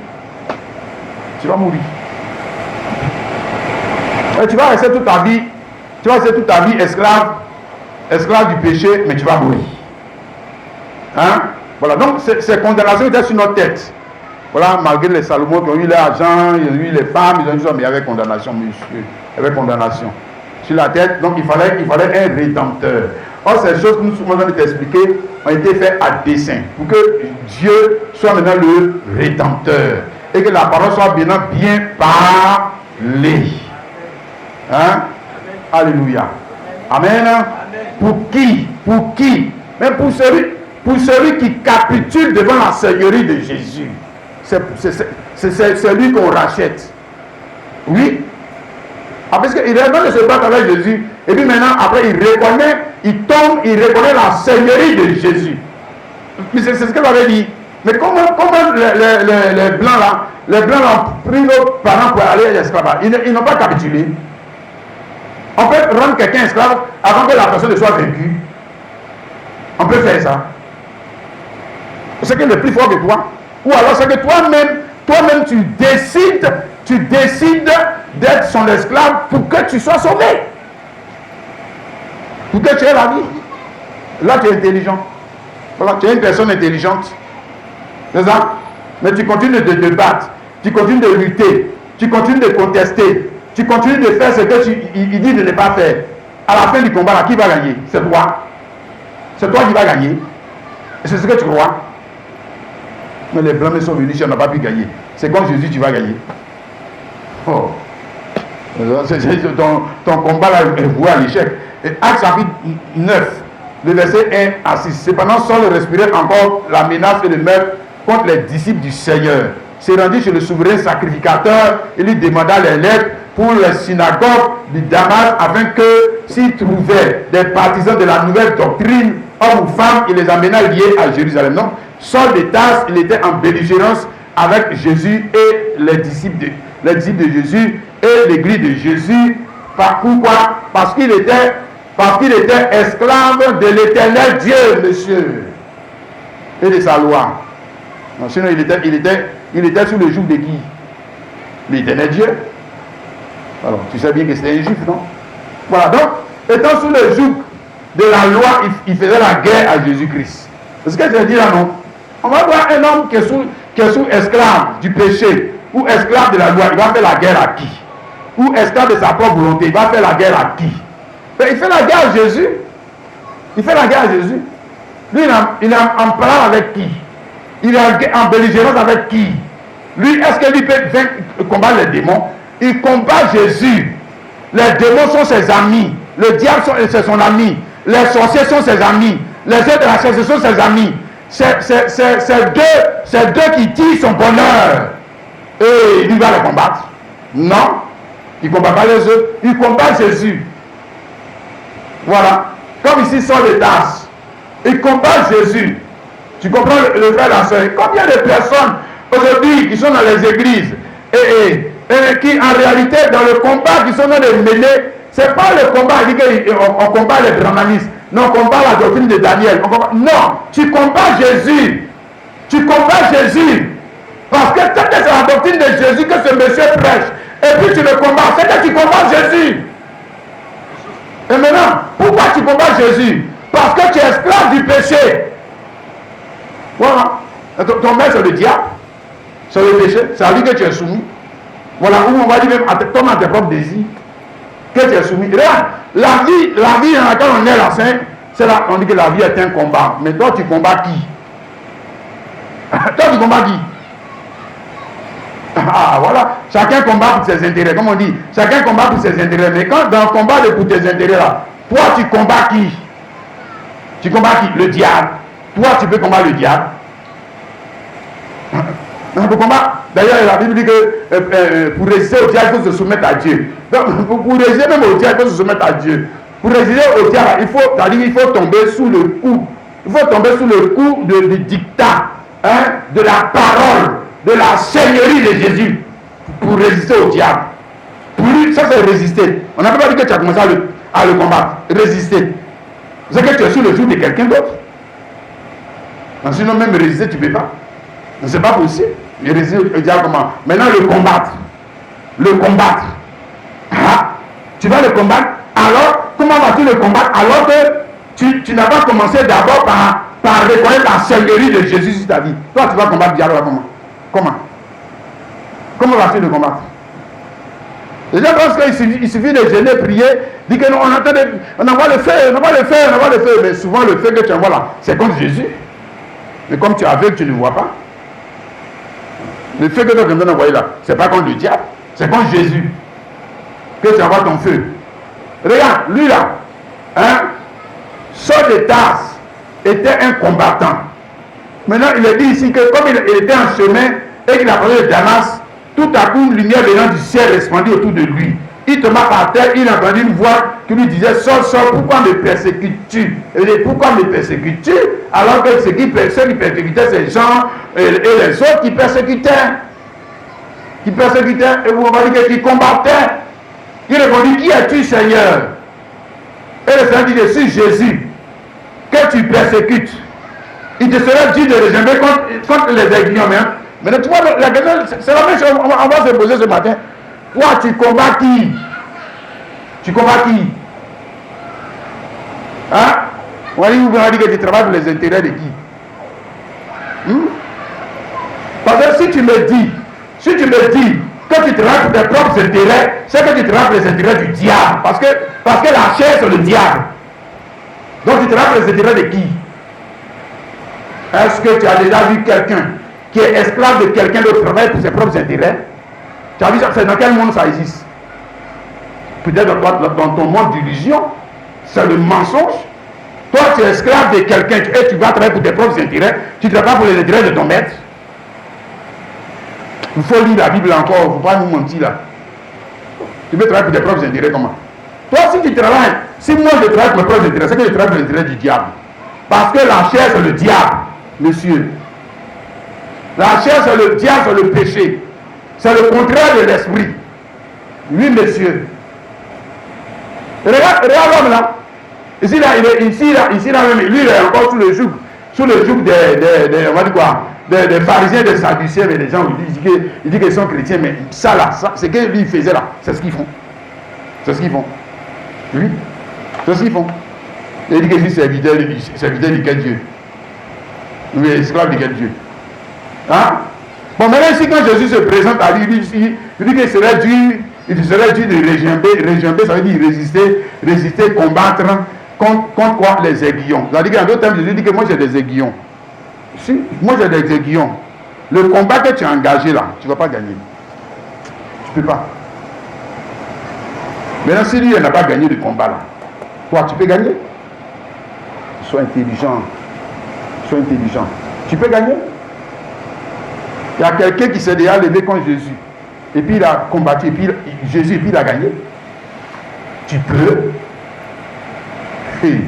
Tu vas mourir. Et tu vas rester toute ta vie. Tu vas rester toute ta vie esclave du péché, mais tu vas mourir. Hein? Voilà, donc ces condamnations étaient sur notre tête. Voilà, malgré les Salomon qui ont eu l'argent, ils ont eu les femmes, ils ont eu ça, mais il y avait condamnation, monsieur. Il y avait condamnation sur la tête, donc il fallait un rédempteur. Or, ces choses que nous sommes t'expliquer ont été faites à dessein, pour que Dieu soit maintenant le rédempteur, et que la parole soit bien parlée. Hein? Alléluia. Amen. Amen. Pour qui? Mais pour celui qui capitule devant la Seigneurie de Jésus. C'est lui qu'on rachète. Oui. Ah, parce qu'il est en train de se battre avec Jésus. Et puis maintenant, après, il reconnaît la Seigneurie de Jésus. Mais c'est ce qu'il avait dit. Mais comment les Blancs là, ont pris nos parents pour aller à l'esclavage? Ils n'ont pas capitulé. On peut rendre quelqu'un esclave avant que la personne ne soit vaincue. On peut faire ça. C'est qu'il est plus fort que toi. Ou alors c'est que toi-même tu décides d'être son esclave pour que tu sois sauvé. Pour que tu aies la vie. Là tu es intelligent. Voilà, tu es une personne intelligente. C'est ça? Mais tu continues de te battre. Tu continues de lutter. Tu continues de contester. Tu continues de faire ce que il dit de ne pas faire. À la fin du combat, là, qui va gagner? C'est toi. C'est toi qui vas gagner. Et c'est ce que tu crois. Mais les Blancs sont venus, on n'a pas pu gagner. C'est comme Jésus, tu vas gagner. Oh. Ton combat là est voué à l'échec. Et Actes chapitre 9, le verset 1 à 6. Cependant, Saul respirait encore la menace et le meurtre contre les disciples du Seigneur. S'est rendu chez le souverain sacrificateur et lui demanda les lettres pour les synagogues du Damas afin que s'il trouvait des partisans de la nouvelle doctrine, hommes ou femmes, il les amena liés à Jérusalem. Donc, Saul de Tarse, il était en belligérance avec Jésus et les disciples de Jésus et l'église de Jésus. Pourquoi? Parce qu'il était esclave de l'éternel Dieu, monsieur, et de sa loi. Non, sinon, il était sous le joug de qui? L'éternel Dieu. Alors, tu sais bien que c'était un juif, non? Voilà, donc, étant sous le joug de la loi, il faisait la guerre à Jésus-Christ. C'est ce que je dis là, non? On va voir un homme qui est sous esclave du péché, ou esclave de la loi, il va faire la guerre à qui? Ou esclave de sa propre volonté, il va faire la guerre à qui? Il fait la guerre à Jésus. Il fait la guerre à Jésus. Lui, il est en parlant avec qui? Il est en belligérance avec qui? Lui, est-ce que lui peut combattre les démons? Il combat Jésus. Les démons sont ses amis. Le diable c'est son ami. Les sorciers sont ses amis. Les êtres de la chasse sont ses amis. C'est deux qui tirent son bonheur. Et il va les combattre. Non. Il ne combat pas les autres. Il combat Jésus. Voilà. Comme ici sont les tasses. Il combat Jésus. Tu comprends le frère et la soeur? Combien de personnes aujourd'hui qui sont dans les églises et qui en réalité dans le combat qui sont dans les mêlées, c'est pas le combat, on combat les brahmanistes. Non, on combat la doctrine de Daniel. Non, tu combats Jésus. Tu combats Jésus. Parce que c'est la doctrine de Jésus que ce monsieur prêche. Et puis tu le combats. C'est que tu combats Jésus. Et maintenant, pourquoi tu combats Jésus? Parce que tu es esclave du péché. Voilà. Ton maître, c'est le diable. C'est le péché. C'est à lui que tu es soumis. Voilà. Où on va dire même à tes propres désirs. Que tu es soumis. Regarde, la vie dans laquelle on est là, c'est là, on dit que la vie est un combat. Mais toi, tu combats qui? Toi, tu combats qui? Ah, voilà. Chacun combat pour ses intérêts. Comme on dit, chacun combat pour ses intérêts. Mais quand dans le combat pour tes intérêts là, toi, tu combats qui? Tu combats qui? Le diable. Toi, tu peux combattre le diable. D'ailleurs, la Bible dit que pour résister au diable, il faut se soumettre à Dieu. Donc, pour résister même au diable, il faut se soumettre à Dieu. Pour résister au diable, il faut tomber sous le coup. Il faut tomber sous le coup du dictat, de la parole, de la seigneurie de Jésus. Pour résister au diable. Pour lui, ça c'est résister. On n'a pas dit que tu as commencé à le combattre. Résister. C'est que tu es sous le joug de quelqu'un d'autre. Sinon, même résister, tu ne peux pas. Ce n'est pas possible. Mais résister au diable comment? Maintenant, le combattre. Le combattre. Ah, tu vas le combattre. Alors, comment vas-tu le combattre alors que tu n'as pas commencé d'abord par reconnaître la seigneurie de Jésus sur ta vie? Toi, tu vas combattre le diable comment? Comment vas-tu le combattre? Les gens pensent qu'il suffit de gêner, prier, dire que non, on envoie le feu, on envoie le feu. Mais souvent, le feu que tu envoies là, c'est contre Jésus. Mais comme tu es aveugle, tu ne vois pas. Le feu que tu es en train d'envoyer là, c'est pas contre le diable, c'est contre Jésus que tu envoies ton feu. Regarde, lui là, Saul de Tarse était un combattant. Maintenant, il est dit ici que comme il était en chemin et qu'il a parlé de Damas, tout à coup, une lumière venant du ciel répandit autour de lui. Il tomba par terre, il entendit une voix qui lui disait, Saul, pourquoi me persécutes-tu? Il dit, pourquoi me persécutes-tu? Alors que ceux qui persécutaient ces gens et les autres qui persécutaient, et vous m'avez dit qu'ils combattaient. Il répondit, qui es-tu, Seigneur? Et le Seigneur dit, je suis Jésus, que tu persécutes. Il te sera dit de régimer contre les aiguillons. Maintenant, tu vois, la question, c'est la même chose, on va se poser ce matin. Toi, tu combats qui? Tu combats qui? Hein? On va dire que tu travailles pour les intérêts de qui? Parce que si tu me dis que tu travailles pour tes propres intérêts, c'est que tu travailles pour les intérêts du diable. Parce que la chair, c'est le diable. Donc tu travailles pour les intérêts de qui? Est-ce que tu as déjà vu quelqu'un qui est esclave de quelqu'un d'autre travaille pour ses propres intérêts? Tu as vu ça? C'est dans quel monde ça existe? Peut-être dans ton monde d'illusion. C'est le mensonge. Toi, tu es esclave de quelqu'un et tu vas travailler pour tes propres intérêts. Tu ne travailles pas pour les intérêts de ton maître. Il faut lire la Bible encore. Il ne faut pas nous mentir là. Tu veux travailler pour tes propres intérêts comment? Toi, si tu travailles, si moi je travaille pour mes propres intérêts, c'est que je travaille pour les intérêts du diable. Parce que la chair, c'est le diable, monsieur. La chair, c'est le diable, c'est le péché. C'est le contraire de l'esprit. Oui, monsieur. Regarde l'homme là. Ici là, même, lui il est encore sous le joug on va dire quoi, des pharisiens, des sadducéens, mais des gens, il dit qu'ils sont chrétiens, mais ça là, c'est ce que lui il faisait là, c'est ce qu'ils font. C'est ce qu'ils font. Oui, c'est ce qu'ils font. Il dit que je suis serviteur de quel Dieu? Oui, esclave de quel Dieu? Hein? Bon, maintenant ici, quand Jésus se présente à lui, il dit qu'il serait dû de régimber, ça veut dire résister, combattre contre quoi? Les aiguillons. C'est-à-dire qu'en d'autres termes, Jésus dit que moi j'ai des aiguillons. Si, moi j'ai des aiguillons. Le combat que tu as engagé là, tu ne vas pas gagner. Tu ne peux pas. Maintenant, si lui, il n'a pas gagné de combat là, toi, tu peux gagner? Sois intelligent. Tu peux gagner? Il y a quelqu'un qui s'est déjà levé contre Jésus. Et puis il a combattu, et puis Jésus, et puis il a gagné. Tu peux. C'est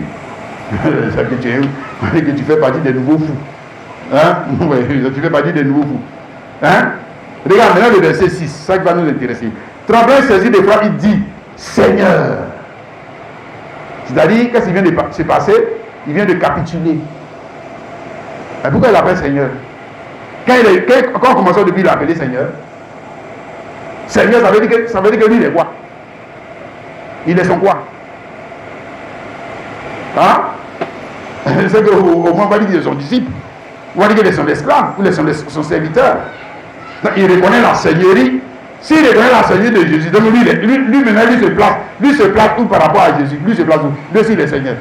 que tu fais partie des nouveaux fous. Hein? Tu fais partie des nouveaux fous. Hein? Regarde maintenant le verset 6, ça qui va nous intéresser. Tremblant saisi des fois, il dit Seigneur. C'est-à-dire, qu'est-ce qui vient de se passer? Il vient de capituler. Et pourquoi il l'appelle Seigneur? Quand on commence depuis, il l'a appelé Seigneur. Seigneur, ça veut dire que lui, il est quoi? Il est son quoi? Hein? C'est qu'au moins, on va dire qu'il est son disciple. On va dire qu'il est son esclave, ou il est son serviteur. Donc, il reconnaît la seigneurie. S'il reconnaît la seigneurie de Jésus, donc lui maintenant, lui se place où par rapport à Jésus? Lui se place où? Lui aussi, il est Seigneur.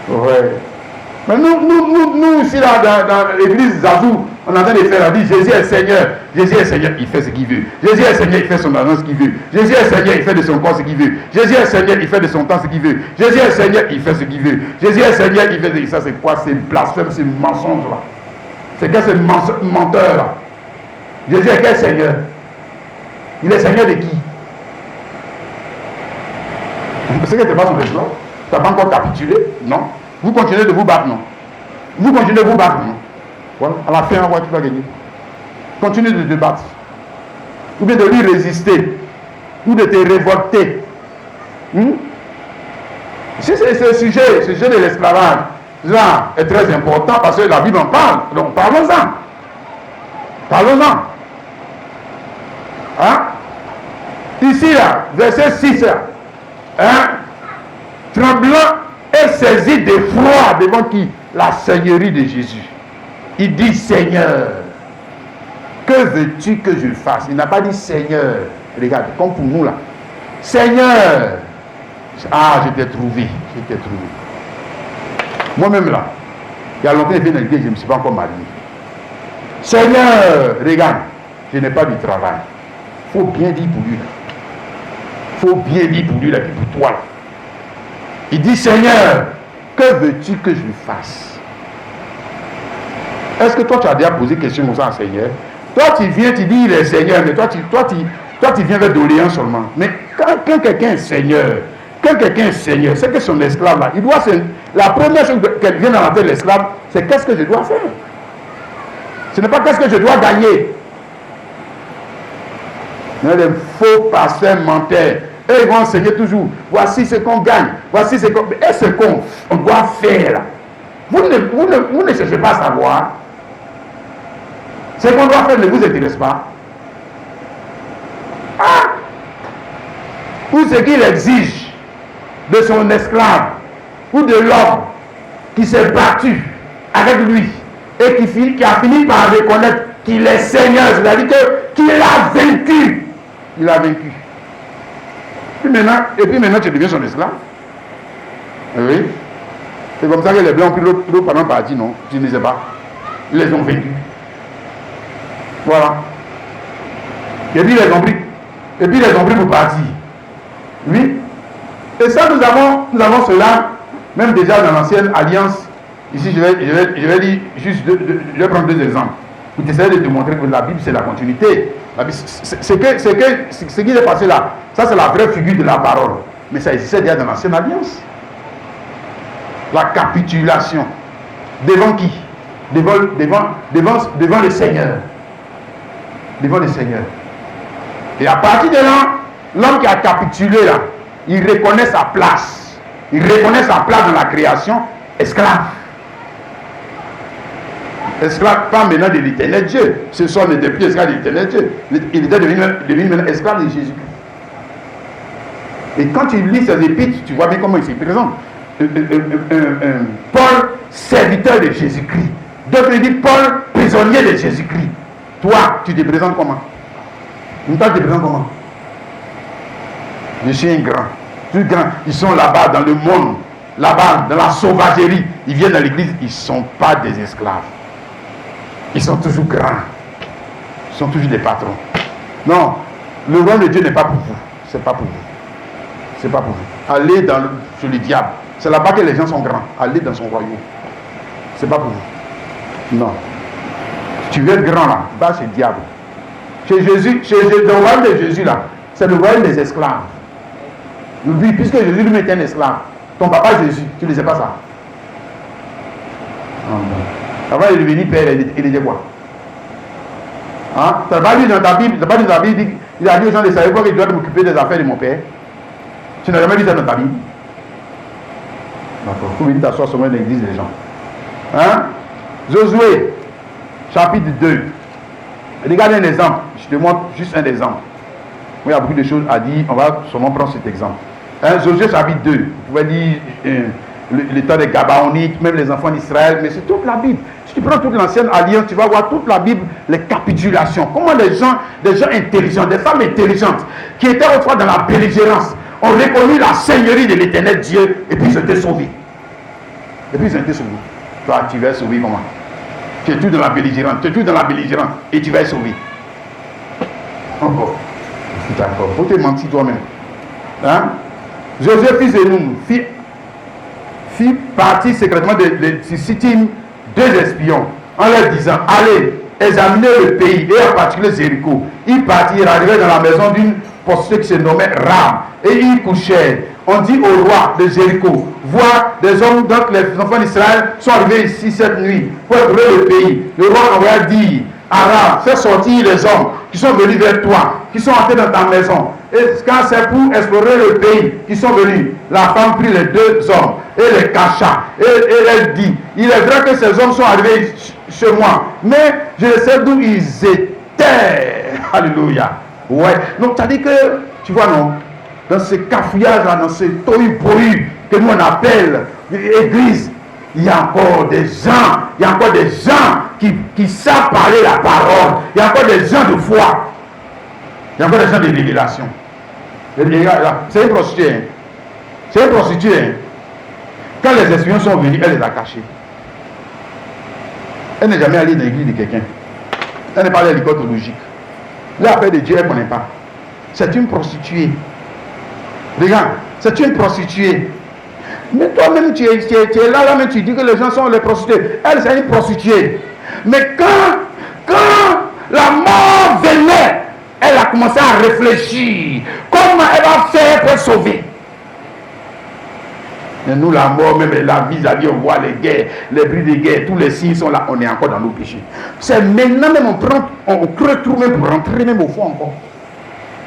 Ouais. Mais nous ici, là, dans l'église Zazou, on est en train de faire la vie. Jésus est Seigneur. Jésus est Seigneur, il fait ce qu'il veut. Jésus est Seigneur, il fait son argent ce qu'il veut. Jésus est Seigneur, il fait de son corps ce qu'il veut. Jésus est Seigneur, il fait de son temps ce qu'il veut. Jésus est Seigneur, il fait ce qu'il veut. Jésus est Seigneur, il fait de... Ça, c'est quoi? C'est blasphème, c'est mensonge là. C'est quoi ce menteur là? Jésus est quel Seigneur? Il est Seigneur de qui? C'est que tu n'es pas son esclave. Tu n'as pas encore capitulé? Non. Vous continuez de vous battre, non? Vous continuez de vous battre, non? Voilà. À la fin, on voit qui va gagner. Continue de te battre. Ou bien de lui résister. Ou de te révolter. Si ce sujet de l'esclavage là est très important parce que la Bible en parle. Donc parlons-en. Parlons-en. Hein? Ici, là, verset 6, là. Hein? Tremblant et saisi d'effroi devant qui? La seigneurie de Jésus. Il dit Seigneur, que veux-tu que je fasse? Il n'a pas dit Seigneur. Regarde, comme pour nous là. Seigneur. Ah, je t'ai trouvé. Moi-même là, il y a longtemps, je viens dans l'église, je ne me suis pas encore marié. Seigneur, regarde, je n'ai pas du travail. Il faut bien dire pour lui là. Il faut bien dire pour lui là, puis pour toi là. Il dit Seigneur, que veux-tu que je fasse? Est-ce que toi tu as déjà posé question comme ça à Seigneur? Toi tu viens, tu dis il est Seigneur, mais toi tu viens avec doléance seulement. Mais Quand quelqu'un est Seigneur, c'est que son esclave là, il doit la première chose qu'elle vient dans la tête de l'esclave, c'est qu'est-ce que je dois faire. Ce n'est pas qu'est-ce que je dois gagner. Mais les faux pasteurs menteurs, eux, ils vont enseigner toujours. Voici ce qu'on gagne. Voici ce qu'on... Et ce qu'on doit faire. Vous ne cherchez pas à savoir. Ce qu'on doit faire ne vous intéresse pas. Ah! Ou ce qu'il exige de son esclave ou de l'homme qui s'est battu avec lui et qui a fini par reconnaître qu'il est Seigneur, c'est-à-dire qu'il a vaincu. Il a vaincu. Et puis maintenant, tu deviens son esclave. Oui. C'est comme ça que les Blancs ont pris l'autre pendant parti, non? Tu ne sais pas. Ils les ont vaincus. Voilà. Et puis ils les ont pris pour partir. Oui. Et ça, nous avons cela, même déjà dans l'ancienne alliance. Ici, je vais dire juste je vais prendre 2 exemples. Pour essayer de te montrer que la Bible, c'est la continuité. La Bible, ce qui est passé là, ça c'est la vraie figure de la parole. Mais ça existait déjà dans l'ancienne alliance. La capitulation. Devant qui? Devant le Seigneur. Devant le Seigneur. Et à partir de là, l'homme qui a capitulé là, il reconnaît sa place. Il reconnaît sa place dans la création, esclave. Esclave, pas maintenant de l'éternel Dieu. Ce soir n'était plus esclave de l'éternel Dieu. Il était devenu maintenant esclave de Jésus-Christ. Et quand tu lis ses épîtres, tu vois bien comment il se présente. Paul, serviteur de Jésus-Christ. D'autres disent Paul, prisonnier de Jésus-Christ. Toi, tu te présentes comment? Toi, tu te présentes comment? Je suis un grand. Plus grand. Ils sont là-bas dans le monde. Là-bas, dans la sauvagerie. Ils viennent dans l'église. Ils ne sont pas des esclaves. Ils sont toujours grands. Ils sont toujours des patrons. Non. Le royaume de Dieu n'est pas pour vous. C'est pas pour vous. C'est pas pour vous. Allez chez le diable. C'est là-bas que les gens sont grands. Allez dans son royaume. C'est pas pour vous. Non. Tu veux être grand là, va chez le diable. Chez Jésus, le royaume de Jésus là, c'est le royaume des esclaves. Oui, puisque Jésus lui était un esclave. Ton papa Jésus, tu ne sais pas ça. Avant de devenir père, il était quoi? Hein? Tu n'as pas lu dans ta Bible, il a dit aux gens de savoir quoi que je dois m'occuper des affaires de mon père. Tu n'as jamais lu ça dans ta Bible? D'accord. Il faut venir t'asseoir sur l'église des gens. Hein? Josué, chapitre 2. Regardez un exemple. Je te montre juste un exemple. Il y a beaucoup de choses à dire. On va seulement prendre cet exemple. Hein? Josué, chapitre 2. Vous pouvez dire le temps des Gabaonites, même les enfants d'Israël, mais c'est toute la Bible. Si tu prends toute l'ancienne alliance, tu vas voir toute la Bible, les capitulations. Comment des gens intelligents, des femmes intelligentes, qui étaient autrefois dans la belligérance, ont reconnu la seigneurie de l'éternel Dieu, et puis ils ont été sauvés. Toi, tu vas être sauvé comment? Tu es tout dans la belligérance, et tu vas être sauvé. Encore. D'accord. Faut te mentir toi-même. Hein? Joseph, fils de Noun, fit partie secrètement de Sittim 2 espions, en leur disant, allez, examinez le pays, et en particulier Jéricho. Ils partirent, arrivèrent dans la maison d'une prostituée qui se nommait Ram, et ils couchèrent. On dit au roi de Jéricho, vois des hommes, donc les enfants d'Israël sont arrivés ici cette nuit pour explorer le pays. Le roi envoya dire à Ram, fais sortir les hommes qui sont venus vers toi, qui sont entrés dans ta maison. Et quand c'est pour explorer le pays qui sont venus, la femme prit les 2 hommes et les cacha. Et elle dit, il est vrai que ces hommes sont arrivés chez moi, mais je ne sais d'où ils étaient. Alléluia. Ouais. Donc, ça dit que, tu vois, non, dans ce cafouillage-là, dans ce tohu-bohu que nous on appelle église, il y a encore des gens, qui savent parler la parole. Il y a encore des gens de foi. Il y a encore des gens de révélation. C'est une prostituée. Hein. C'est une prostituée. Hein. Quand les espions sont venus, elle les a cachés. Elle n'est jamais allée dans l'église de quelqu'un. Elle n'est pas allée à l'école théologique. L'affaire de Dieu, elle ne connaît pas. C'est une prostituée. Regarde, c'est une prostituée. Mais toi-même, tu es là, mais tu dis que les gens sont les prostituées. Elle, c'est une prostituée. Mais quand la mort venait, elle a commencé à réfléchir. Comment comment elle va faire pour être sauvée? Et nous, la mort, même la vis-à-vis, on voit les guerres, les bruits de guerre, tous les signes sont là, on est encore dans nos péchés. C'est maintenant même, on crée tout même pour rentrer même au fond encore.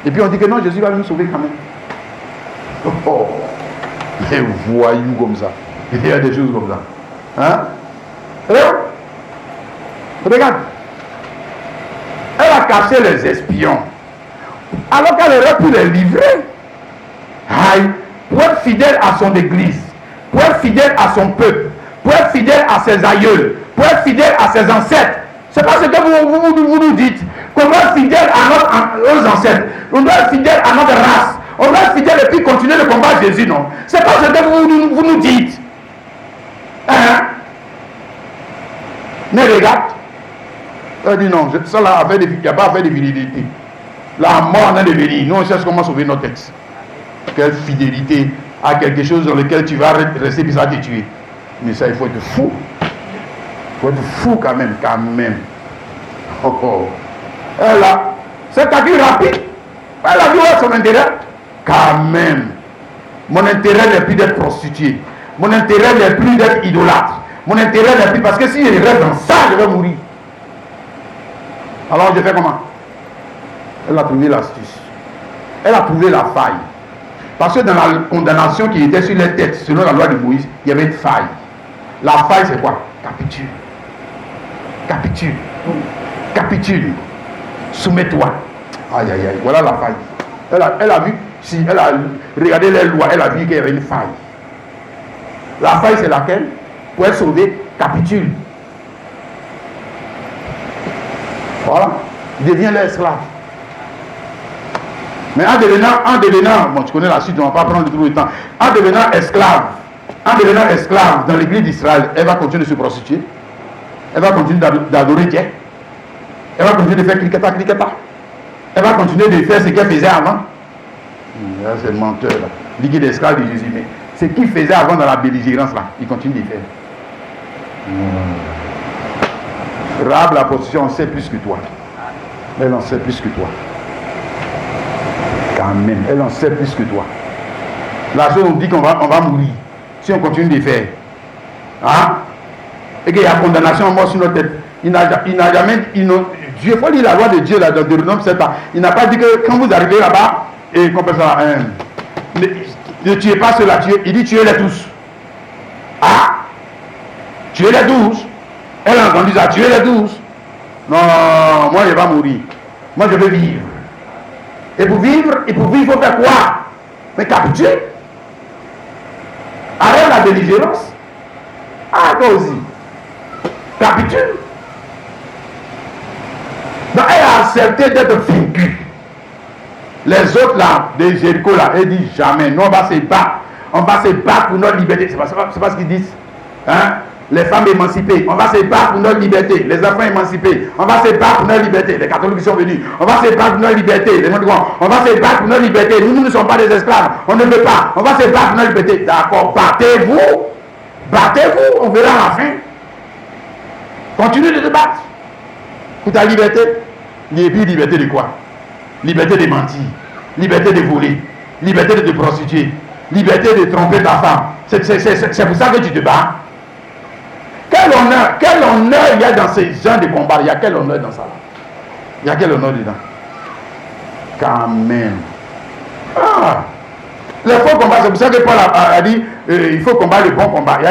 Et puis on dit que non, Jésus va nous sauver quand même. Oh, les voyous comme ça. Il y a des choses comme ça. Hein? Regarde. Elle a caché les espions. Alors qu'elle aurait pu les livrer. Aïe. Pour être fidèle à son église, pour être fidèle à son peuple, pour être fidèle à ses aïeuls, pour être fidèle à ses ancêtres. C'est pas ce que vous nous dites. Qu'on doit être fidèle à nos ancêtres. On doit être fidèle à notre race. On doit être fidèle et puis continuer le combat de Jésus, non? C'est pas ce que vous nous dites. Hein? Mais regarde. Elle dit non, ça là, il n'y a pas affaire de virilité. La mort en est de venir. Nous, on cherche comment sauver notre texte. Quelle fidélité à quelque chose dans lequel tu vas rester puis ça va te tuer. Mais ça, il faut être fou. Il faut être fou quand même, quand même. Oh, oh. Elle a, c'est calcul rapide. Elle a vu son intérêt. Quand même. Mon intérêt n'est plus d'être prostitué. Mon intérêt n'est plus d'être idolâtre. Mon intérêt n'est plus, parce que si je reste dans ça, je vais mourir. Alors je fais comment? Elle a trouvé l'astuce. Elle a trouvé la faille. Parce que dans la condamnation qui était sur les têtes, selon la loi de Moïse, il y avait une faille. La faille, c'est quoi? Capitule. Capitule. Capitule. Soumets-toi. Aïe, aïe, aïe. Voilà la faille. Elle a vu, si elle a regardé les lois, elle a vu qu'il y avait une faille. La faille, c'est laquelle? Pour être sauvé, capitule. Voilà. Deviens l'esclave. Mais en devenant, bon, tu connais la suite, on ne va pas prendre tout le temps. En devenant esclave dans l'église d'Israël, elle va continuer de se prostituer. Elle va continuer d'adorer Dieu. Elle va continuer de faire cliqueta. Elle va continuer de faire ce qu'elle faisait avant. C'est le menteur là. L'église d'esclave de Jésus. Mais ce qu'il faisait avant dans la belligérance là, il continue de faire. Rahab la prostitution, on sait plus que toi. Elle en sait plus que toi. Quand même, elle en sait plus que toi. La chose, on dit qu'on va mourir si on continue de faire. Hein? Et qu'il y a condamnation à mort sur notre tête. Il n'a jamais. Dieu, il faut lire la loi de Dieu là, dans Deutéronome 7 ans. Il n'a pas dit que quand vous arrivez là-bas, et qu'on peut ça, ne tuez pas ceux-là, il dit tuez-les tous. Ah? Tuez-les 12. Elle a entendu ça, tuez-les 12. Non, moi je vais pas mourir. Moi je veux vivre. Et pour vivre, il faut faire quoi? Mais capituler. Arrête la belligérance. Ah, toi aussi. Capitule. Donc elle a accepté d'être vaincue. Les autres là, de Jéricho là, elle dit jamais. Nous on va se battre. On va se battre pour notre liberté. C'est pas ce qu'ils disent. Hein? Les femmes émancipées, on va se battre pour notre liberté. Les enfants émancipés, on va se battre pour notre liberté. Les catholiques qui sont venus, on va se battre pour notre liberté. Les musulmans, on va se battre pour notre liberté. Nous ne sommes pas des esclaves, on ne veut pas. On va se battre pour notre liberté. D'accord, battez-vous. Battez-vous, on verra à la fin. Continuez de te battre pour ta liberté. Et puis liberté de quoi? Liberté de mentir, liberté de voler, liberté de te prostituer, liberté de tromper ta femme. C'est pour ça que tu te bats. Quel honneur il y a dans ces gens de combat? Il y a quel honneur dans ça? Il y a quel honneur dedans? Quand même. Ah, les faux combats, c'est pour ça que Paul a dit il faut combattre le bon combat. Il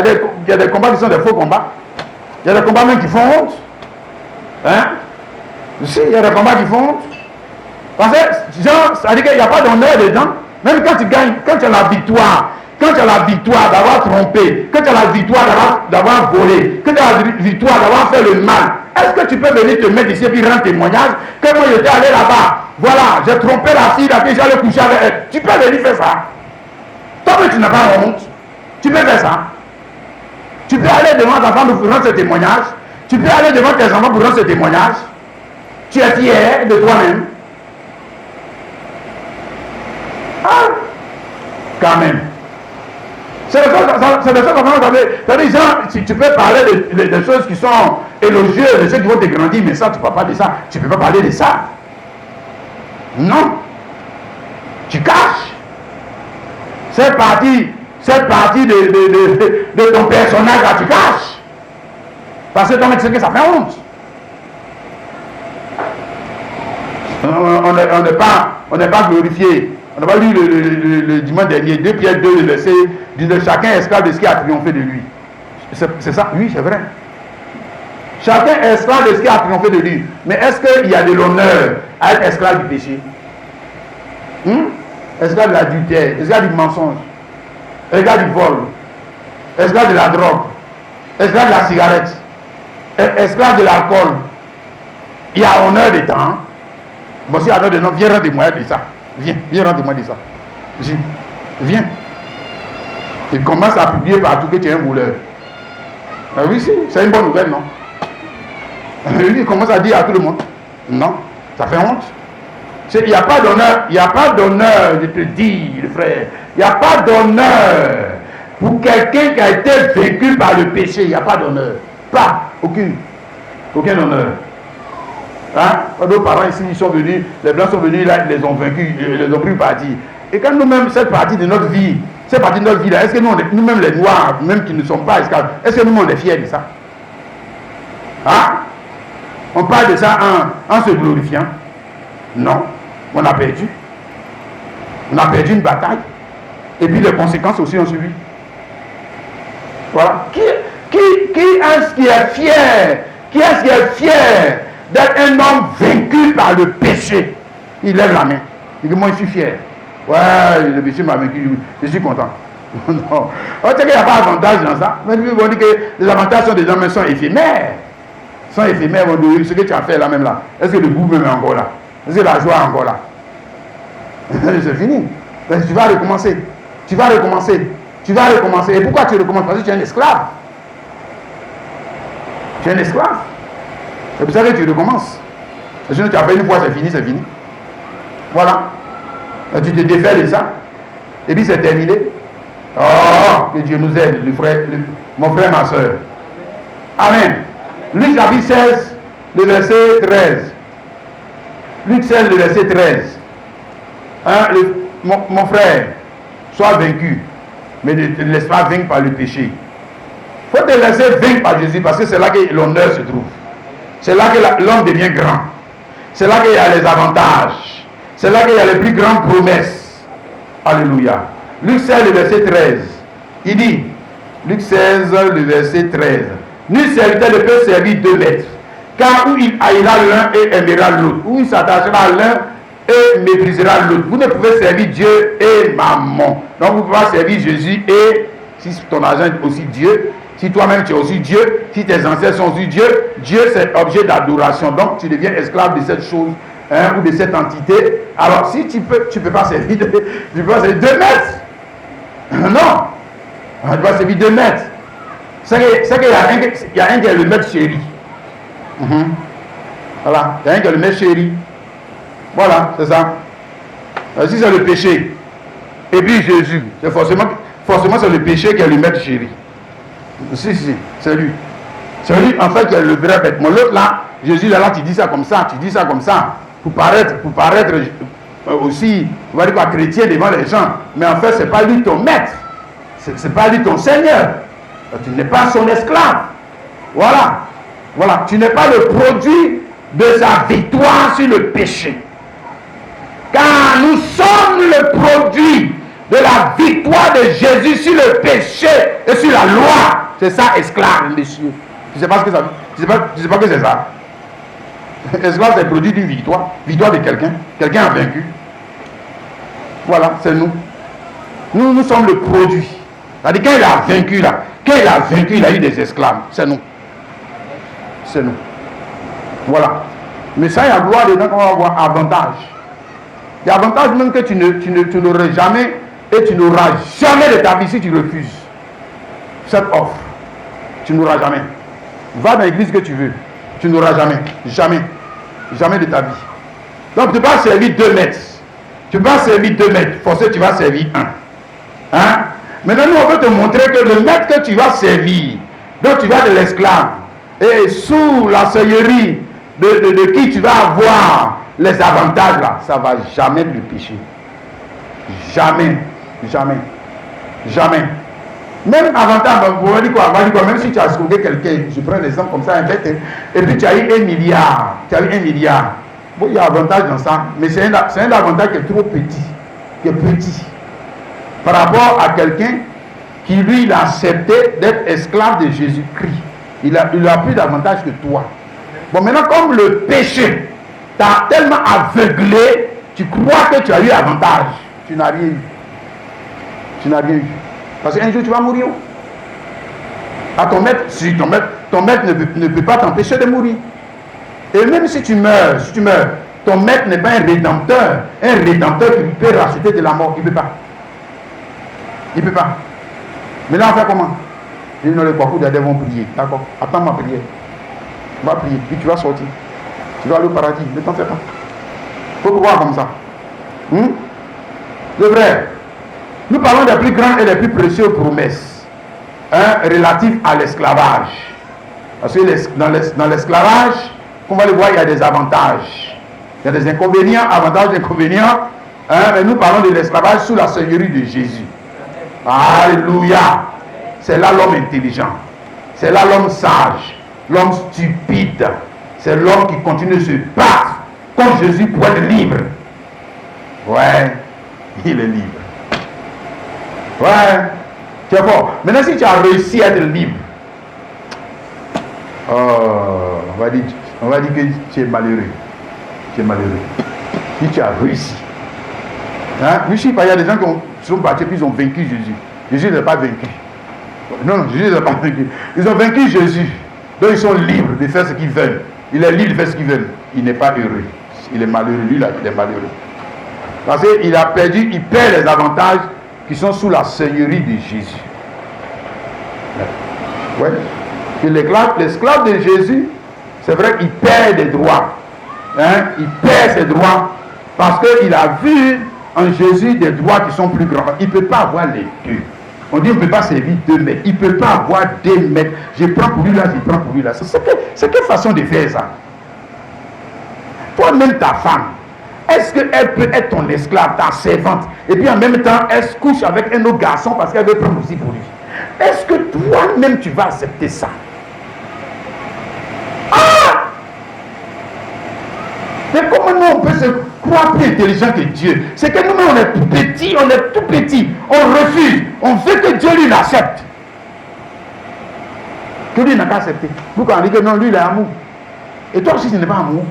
y a des combats qui sont des faux combats. Il y a des combats même qui font honte. Hein? Si, il y a des combats qui font honte. Parce que, genre, ça veut dire qu'il n'y a pas d'honneur dedans. Même quand tu gagnes, quand tu as la victoire, d'avoir trompé, quand tu as la victoire d'avoir volé, quand tu as la victoire d'avoir fait le mal, est-ce que tu peux venir te mettre ici et puis rendre témoignage que moi j'étais allé là-bas, voilà, j'ai trompé la fille, là, puis j'allais coucher avec elle. Tu peux venir faire ça? Toi, mais tu n'as pas honte. Tu peux faire ça? Tu peux aller devant ta femme pour rendre ce témoignage? Tu peux aller devant tes enfants pour rendre ce témoignage? Tu es fier de toi-même? Ah, quand même. C'est de ça qu'on va parler. C'est-à-dire, si tu peux parler des choses qui sont élogieuses, de ceux qui vont te grandir, mais ça, tu ne peux pas parler de ça. Tu ne peux pas parler de ça. Non. Tu caches. Cette partie de ton personnage là, tu caches. Parce que ton mec, c'est que ça fait honte. On n'est pas glorifié. On n'a pas lu le dimanche dernier, 2 Pierre 2, le verset, dit chacun est esclave de ce qui a triomphé de lui. C'est ça? Oui, c'est vrai. Chacun est esclave de ce qui a triomphé de lui. Mais est-ce qu'il y a de l'honneur à être esclave du péché? Esclave de l'adultère, esclave du mensonge, esclave du vol, esclave de la drogue, esclave de la cigarette, esclave de l'alcool. Il y a honneur des temps. Bon, si il y a honneur des noms, viens rendre moi de ça. Viens rendre moi de ça. Viens. Il commence à publier partout que tu es un voleur. Oui, si, c'est une bonne nouvelle, non? Il commence à dire à tout le monde. Non, ça fait honte. Il n'y a pas d'honneur, je te dis, frère. Il n'y a pas d'honneur pour quelqu'un qui a été vaincu par le péché. Il n'y a pas d'honneur. Pas, aucun honneur. Hein? Nos parents ici, ils sont venus, les blancs sont venus là, ils les ont vaincus, ils les ont pris parti. Et quand nous-mêmes, cette partie de notre vie, là, est-ce que nous-mêmes les noirs, même qui ne sommes pas esclaves, est-ce que nous on est fiers de ça? Hein? On parle de ça en se glorifiant. Non, on a perdu. On a perdu une bataille. Et puis les conséquences aussi ont suivi. Voilà. Qui est-ce qui est fier? Qui est-ce qui est fier d'être un homme vaincu par le péché? Il lève la main. Il dit, moi je suis fier. Ouais, le péché m'a vaincu, je suis content. Non. On sait qu'il n'y a pas d'avantage dans ça. Mais on dit que les avantages sont des hommes sont éphémères. Sont éphémères, ce que tu as fait là même là. Est-ce que le goût même est encore là? Est-ce que la joie est encore là? C'est fini. Mais tu vas recommencer. Tu vas recommencer. Et pourquoi tu recommences? Parce que tu es un esclave. Tu es un esclave. C'est pour ça que tu recommences. Sinon tu as fait une fois, c'est fini. Voilà. Et tu te défais de ça. Et puis c'est terminé. Oh, que Dieu nous aide, mon frère, ma soeur. Amen. Luc chapitre 16, le verset 13. Luc 16, le verset 13. Hein, mon frère, sois vaincu, mais ne te laisse pas vaincre par le péché. Il faut te laisser vaincre par Jésus parce que c'est là que l'honneur se trouve. C'est là que l'homme devient grand. C'est là qu'il y a les avantages. C'est là qu'il y a les plus grandes promesses. Alléluia. Luc 16, le verset 13. Il dit, Luc 16, le verset 13. Nul serviteur ne peut servir 2 maîtres. Car où il haïra l'un et aimera l'autre, où il s'attachera à l'un et méprisera l'autre. Vous ne pouvez servir Dieu et mammon. Donc vous pouvez servir Jésus et, si ton argent est aussi Dieu, si toi-même tu es aussi Dieu, si tes ancêtres sont aussi Dieu, Dieu c'est objet d'adoration. Donc tu deviens esclave de cette chose ou de cette entité. Alors si tu peux pas servir, tu peux pas servir 2 maîtres. Non, tu vas servir 2 maîtres. C'est qu'il y a un qui est le maître chéri. Voilà, il y a un qui est le maître chéri. Voilà, c'est ça. Si c'est le péché, et puis Jésus, c'est forcément c'est le péché qui est le maître chéri. Si, c'est lui. C'est lui en fait qui est le vrai bête. Mais l'autre là, Jésus là, tu dis ça comme ça, pour paraître aussi, on va dire quoi, chrétien devant les gens. Mais en fait, c'est pas lui ton maître. C'est pas lui ton Seigneur. Tu n'es pas son esclave. Voilà. Tu n'es pas le produit de sa victoire sur le péché. Car nous sommes le produit de la victoire de Jésus sur le péché et sur la loi. C'est ça, esclave, messieurs. Tu ne sais pas ce que ça veut. Tu sais pas que c'est ça. Esclave, c'est le produit d'une victoire. Victoire de quelqu'un. Quelqu'un a vaincu. Voilà, c'est nous. Nous sommes le produit. C'est-à-dire, quand il a vaincu là, il a eu des esclaves. C'est nous. Voilà. Mais ça, il y a gloire dedans qu'on va avoir avantage. Il y a avantage même que tu n'aurais jamais, et tu n'auras jamais de ta vie si tu refuses cette offre. Tu n'auras jamais. Va dans l'église que tu veux. Tu n'auras jamais. Jamais de ta vie. Donc tu vas servir 2 maîtres. Forcément, tu vas servir 1. Hein? Maintenant, nous, on veut te montrer que le maître que tu vas servir, donc tu vas de l'esclave, et sous la seigneurie de qui tu vas avoir les avantages là, ça ne va jamais être le péché. Jamais. Jamais. Jamais. Même avantage, vous m'avez dit quoi? Même si tu as escroqué quelqu'un, je prends l'exemple comme ça, et puis tu as eu 1 milliard. Tu as eu 1 milliard. Bon, il y a avantage dans ça, mais c'est un avantage qui est trop petit. Qui est petit. Par rapport à quelqu'un qui, lui, il a accepté d'être esclave de Jésus-Christ. Il a plus d'avantage que toi. Bon, maintenant, comme le péché t'a tellement aveuglé, tu crois que tu as eu avantage. Tu n'as rien eu. Tu n'as rien eu. Parce qu'un jour, tu vas mourir. À ton maître, si ton maître ne peut pas t'empêcher de mourir. Et même si tu meurs, ton maître n'est pas un rédempteur. Un rédempteur qui peut racheter de la mort. Il ne peut pas. Il ne peut pas. Mais là, on fait comment? Il dit non, les beaucoup d'adeptes vont prier. D'accord? Attends ma prière. On va prier. Puis tu vas sortir. Tu vas aller au paradis. Ne t'en fais pas. Il faut voir comme ça. C'est vrai. Nous parlons des plus grandes et des plus précieuses promesses relatives à l'esclavage. Parce que dans l'esclavage, comme on va le voir, il y a des avantages. Il y a des inconvénients, avantages, inconvénients. Mais nous parlons de l'esclavage sous la seigneurie de Jésus. Alléluia. C'est là l'homme intelligent. C'est là l'homme sage. L'homme stupide. C'est l'homme qui continue de se battre contre Jésus pour être libre. Ouais, il est libre. Ouais, tu es fort. Maintenant, si tu as réussi à être libre, on va dire que tu es malheureux. Tu es malheureux. Si tu as réussi. Je sais pas, il y a des gens qui sont battus puis ils ont vaincu Jésus. Jésus n'est pas vaincu. Non, Jésus n'est pas vaincu. Ils ont vaincu Jésus. Donc ils sont libres de faire ce qu'ils veulent. Il est libre de faire ce qu'ils veulent. Il n'est pas heureux. Il est malheureux. Lui là, il est malheureux. Parce qu'il a perdu, il perd les avantages qui sont sous la seigneurie de Jésus. Ouais. Et l'esclave de Jésus, c'est vrai qu'il perd des droits. Il perd ses droits parce qu'il a vu en Jésus des droits qui sont plus grands. Il ne peut pas avoir les deux. On dit on ne peut pas servir 2 maîtres. Il ne peut pas avoir 2 maîtres. Je prends pour lui là, je prends pour lui là. C'est quelle façon de faire ça? Toi-même, ta femme, est-ce qu'elle peut être ton esclave, ta servante, et puis en même temps, elle se couche avec un autre garçon parce qu'elle veut prendre aussi pour lui? Est-ce que toi-même, tu vas accepter ça? Ah! Mais comment nous, on peut se croire plus intelligent que Dieu? C'est que nous-mêmes, on est tout petits, on refuse, on veut que Dieu lui l'accepte. Que lui n'a qu'à accepter. Pourquoi on dit que non, lui, il a amour. Et toi aussi, ce n'est pas amour.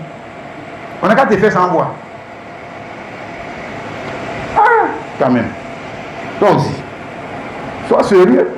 On n'a qu'à te faire sans voir. Ah, quand même. Toi aussi. Sois sérieux.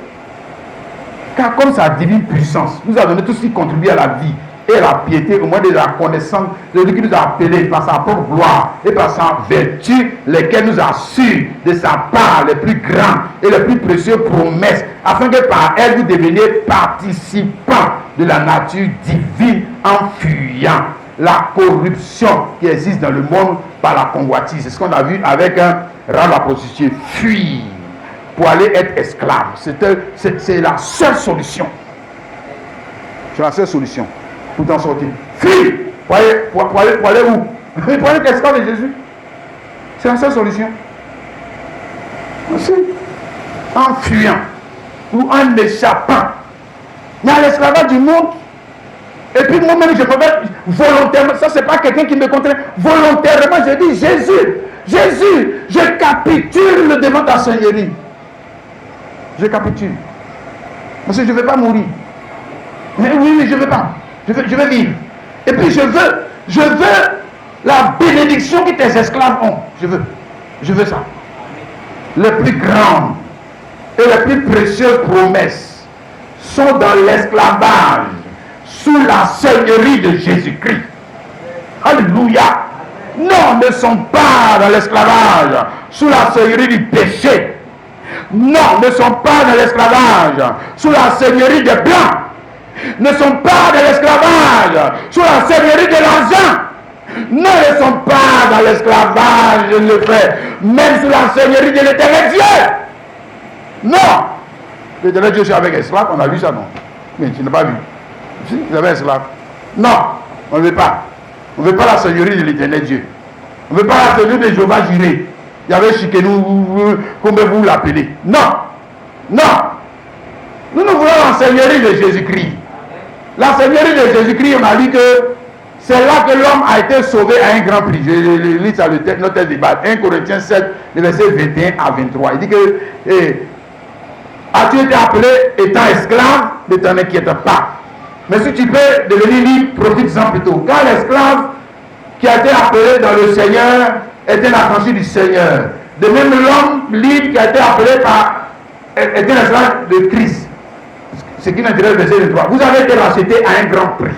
Car comme sa divine puissance nous a donné tout ce qui contribue à la vie et à la piété, au moins de la connaissance de lui qui nous a appelés par sa propre gloire et par sa vertu, lesquelles nous assurent de sa part les plus grandes et les plus précieuses promesses, afin que par elles vous deveniez participants de la nature divine en fuyant la corruption qui existe dans le monde par la convoitise. C'est ce qu'on a vu avec Rahab la prostituée. Fuir pour aller être esclave. C'est la seule solution. C'est la seule solution pour t'en sortir. Fuir pour aller où? Pour aller être esclave de Jésus. C'est la seule solution. Aussi. En fuyant ou en échappant. Il y a l'esclavage du monde. Et puis moi-même, je peux mettre volontairement, ça c'est pas quelqu'un qui me contraint, volontairement, je dis Jésus, je capitule devant ta seigneurie. Je capitule. Parce que je ne veux pas mourir. Mais oui, je ne veux pas. Je veux vivre. Et puis je veux la bénédiction que tes esclaves ont. Je veux ça. Les plus grandes et les plus précieuses promesses sont dans l'esclavage sous la seigneurie de Jésus-Christ. Alléluia. Non, ne sont pas dans l'esclavage sous la seigneurie du péché. Non, ne sont pas dans l'esclavage sous la seigneurie des blancs. Ne sont pas dans l'esclavage sous la seigneurie de l'argent. Ne sont pas dans l'esclavage, le frère, même sous la seigneurie de l'éternel Dieu. Non. L'éternel Dieu, c'est avec esclave, on a vu ça, non? Mais tu n'as pas vu. Si, vous avez esclave. Non, on ne veut pas. On ne veut pas la seigneurie de l'éternel Dieu. On ne veut pas la seigneurie de Jéhovah Jireh. il y avait Chiquenou, comment vous l'appelez. Non, non. Nous voulons l'enseignerie de Jésus-Christ. L'enseignerie de Jésus-Christ, on a dit que c'est là que l'homme a été sauvé à un grand prix. Je lis ça, notre débat. 1 Corinthiens 7, le verset 21 à 23. Il dit que as-tu été appelé étant esclave, ne t'en inquiète pas. Mais si tu peux devenir libre, profite-en plutôt. Car l'esclave qui a été appelé dans le Seigneur était l'affranchi du Seigneur. De même, l'homme libre qui a été appelé était l'esclave de Christ. Ce qui m'intéresse, le verset 23. Vous avez été racheté à un grand prix.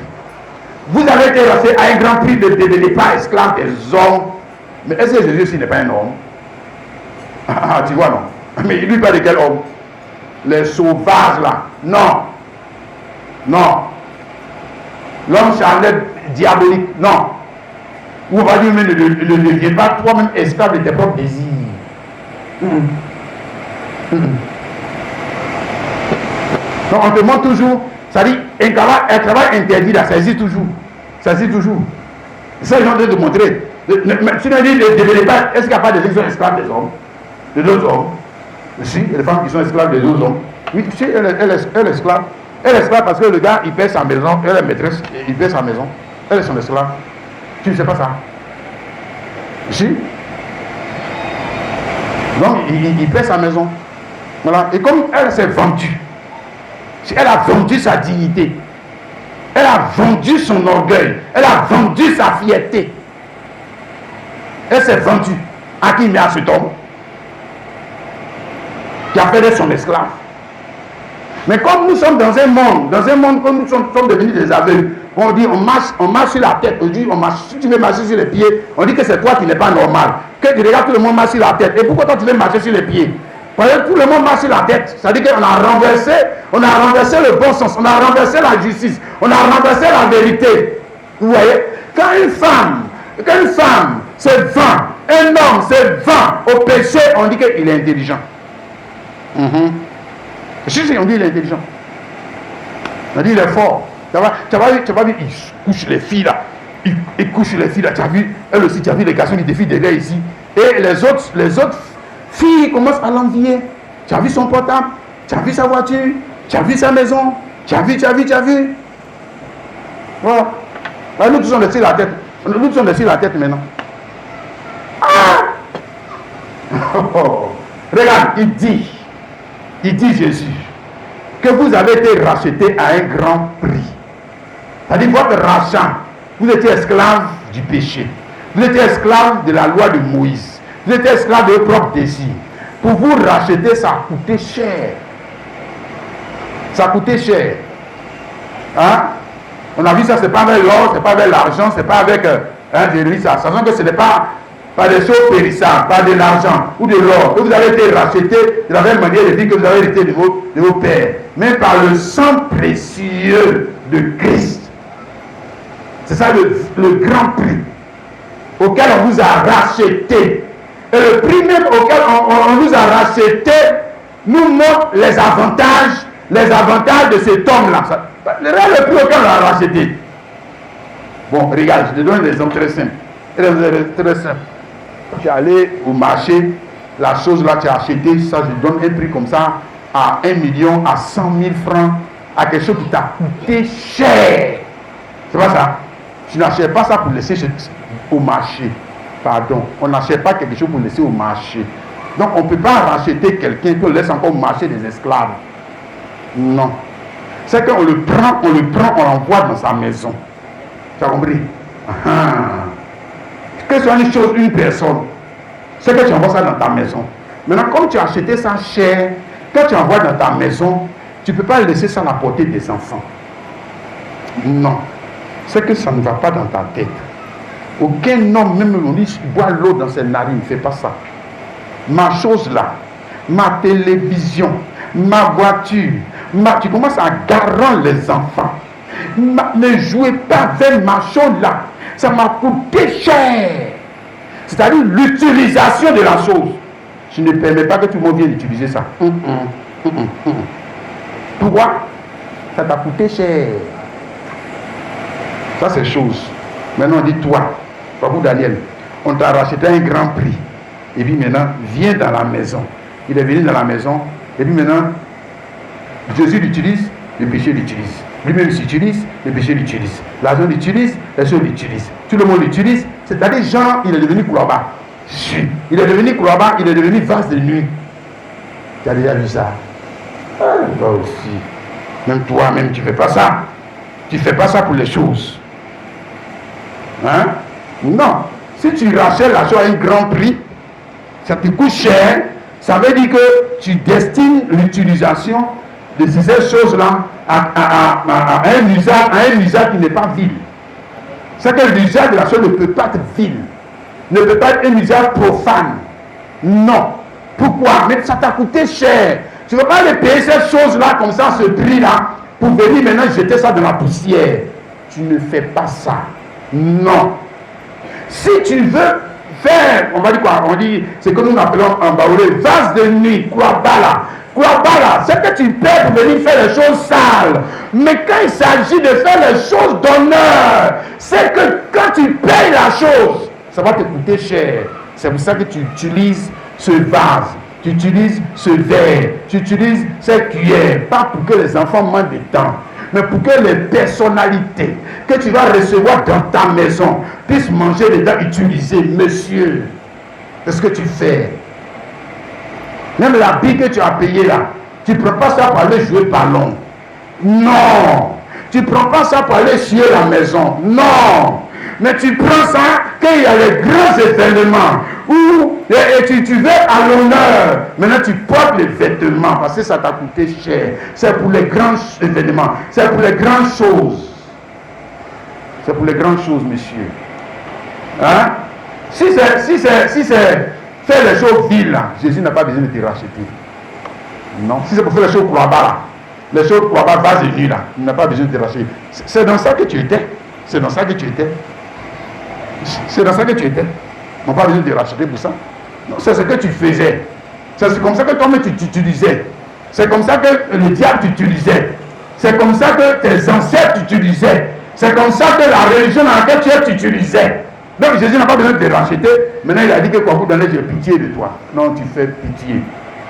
Vous avez été racheté à un grand prix de devenir pas esclave des hommes. Mais est-ce que Jésus aussi n'est pas un homme? Ah, tu vois, non. Mais il lui parle de quel homme? Les sauvages là. Non. Non. L'homme charnel diabolique. Non. Ou on va dire, mais ne deviens pas toi-même esclave de tes propres désirs. Donc on te montre toujours, ça dit, un travail interdit là, ça existe toujours. Ça existe toujours. C'est ça que j'ai envie de montrer. Si on dit, ne devenez pas, est-ce qu'il n'y a pas des gens qui sont esclaves des hommes? De d'autres hommes? Si, il y a des femmes qui sont esclaves des autres hommes. Oui, tu sais, elle est esclave. Elle est esclave parce que le gars, il paie sa maison, elle est maîtresse, il paie sa maison. Elle est son esclave. Tu ne sais pas ça? Si. Donc, il paie sa maison. Voilà. Et comme elle s'est vendue, elle a vendu sa dignité, elle a vendu son orgueil, elle a vendu sa fierté. Elle s'est vendue. À qui il met à cet homme qui a fait de son esclave. Mais comme nous sommes dans un monde comme nous sommes devenus des aveugles, on dit on marche sur la tête, on dit si tu veux marcher sur les pieds, on dit que c'est toi qui n'es pas normal. Que tu regardes tout le monde marche sur la tête. Et pourquoi toi tu veux marcher sur les pieds? Parce que tout le monde marche sur la tête. C'est-à-dire qu'on a renversé le bon sens, on a renversé la justice, on a renversé la vérité. Vous voyez? Quand une femme se vend, un homme se vend au péché, on dit qu'il est intelligent. Si on dit il est intelligent, on dit il est fort. Tu vas vu, il couche les filles là. Il couche les filles là. Tu as vu, elle aussi, tu as vu les garçons qui défient derrière ici. Et les autres filles commencent à l'envier. Tu as vu son portable, tu as vu sa voiture, tu as vu sa maison, tu as vu. Voilà. Là, nous tous sommes laissés la tête. Nous sommes laissés la tête maintenant. Regarde, il dit Jésus, que vous avez été racheté à un grand prix. C'est-à-dire votre rachat, vous étiez esclave du péché. Vous étiez esclave de la loi de Moïse. Vous étiez esclave de vos propres désirs. Pour vous racheter, ça a coûté cher. Ça a coûté cher. Hein? On a vu ça, c'est pas avec l'or, c'est pas avec l'argent, c'est pas avec... j'ai lu ça. Sachant que ce n'est pas des choses périssables, pas de l'argent ou de l'or. Que vous avez été racheté de la même manière de dire que vous avez hérité de vos pères. Mais par le sang précieux de Christ. C'est ça le grand prix auquel on vous a racheté. Et le prix même auquel on vous a racheté nous montre les avantages de cet homme-là. Le prix auquel on l'a racheté. Bon, regarde, je te donne des exemples très simples. Très simple. Tu es allé au marché, la chose là, tu as acheté, ça, je donne un prix comme ça à 1 million, à 100 000 francs, à quelque chose qui t'a coûté cher. C'est pas ça. Tu n'achètes pas ça pour laisser au marché. Pardon, on n'achète pas quelque chose pour laisser au marché. Donc on ne peut pas racheter quelqu'un qu'on laisse encore au marché des esclaves. Non. C'est qu'on le prend, on l'envoie dans sa maison. Tu as compris? Que ce soit une chose, une personne, c'est que tu envoies ça dans ta maison. Maintenant, comme tu as acheté ça cher, quand tu envoies dans ta maison, tu ne peux pas laisser ça à la portée des enfants. Non. C'est que ça ne va pas dans ta tête. Aucun homme, même on dit, boit l'eau dans ses narines, ne fait pas ça. Ma chose là, ma télévision, ma voiture, tu commences à garer les enfants. Ne jouez pas avec ma chose là. Ça m'a coûté cher. C'est-à-dire l'utilisation de la chose. Je ne permets pas que tout le monde vienne utiliser ça. Pourquoi? Ça t'a coûté cher. Ça c'est chose. Maintenant on dit toi, Babou Daniel, on t'a racheté un grand prix. Et puis maintenant, viens dans la maison. Il est venu dans la maison. Et puis maintenant, Jésus l'utilise, le péché l'utilise. Lui-même s'utilise, le péché l'utilise. L'argent l'utilise, les choses l'utilisent. Tout le monde l'utilise. C'est-à-dire, Jean, il est devenu Kourouaba. Il est devenu Kourouaba, il est devenu vase de nuit. Tu as déjà vu ça? Toi aussi. Même toi-même, tu ne fais pas ça. Tu ne fais pas ça pour les choses. Hein? Non. Si tu rachètes la chose à un grand prix, ça te coûte cher. Ça veut dire que tu destines l'utilisation de ces choses-là à un usage qui n'est pas vil. C'est que l'usage de la chose ne peut pas être vil. Ne peut pas être un usage profane. Non. Pourquoi? Mais ça t'a coûté cher. Tu ne veux pas aller payer ces choses-là comme ça, ce prix-là, pour venir maintenant jeter ça dans la poussière. Tu ne fais pas ça. Non. Si tu veux faire, on va dire quoi? On dit, c'est comme nous appelons en baoulé, vase de nuit, Kourouaba. Kourouaba, c'est que tu paies pour venir faire les choses sales. Mais quand il s'agit de faire les choses d'honneur, c'est que quand tu payes la chose, ça va te coûter cher. C'est pour ça que tu utilises ce vase, tu utilises ce verre, tu utilises cette cuillère, pas pour que les enfants mangent dedans, mais pour que les personnalités que tu vas recevoir dans ta maison puissent manger dedans, utiliser. Monsieur, c'est ce que tu fais. Même la bille que tu as payée là, tu ne prends pas ça pour aller jouer ballon. Non. Tu ne prends pas ça pour aller chier la maison. Non. Mais tu prends ça quand il y a les grands événements où tu veux à l'honneur. Maintenant tu portes les vêtements parce que ça t'a coûté cher. C'est pour les grands événements. C'est pour les grandes choses. C'est pour les grandes choses, monsieur. Hein? Si c'est faire les choses viles là, Jésus n'a pas besoin de te racheter. Non. Si c'est pour faire les choses Kourouaba là, les choses Kourouaba base de nuit là, il n'a pas besoin de te racheter. C'est dans ça que tu étais. C'est dans ça que tu étais. C'est dans ça que tu étais. On n'a pas besoin de te racheter pour ça. Non, c'est ce que tu faisais. C'est comme ça que toi-même tu t'utilisais. C'est comme ça que le diable t'utilisait. C'est comme ça que tes ancêtres t'utilisaient. C'est comme ça que la religion dans laquelle tu es t'utilisais. Donc Jésus n'a pas besoin de te racheter. Maintenant il a dit que quoi vous donner, j'ai pitié de toi. Non, tu fais pitié.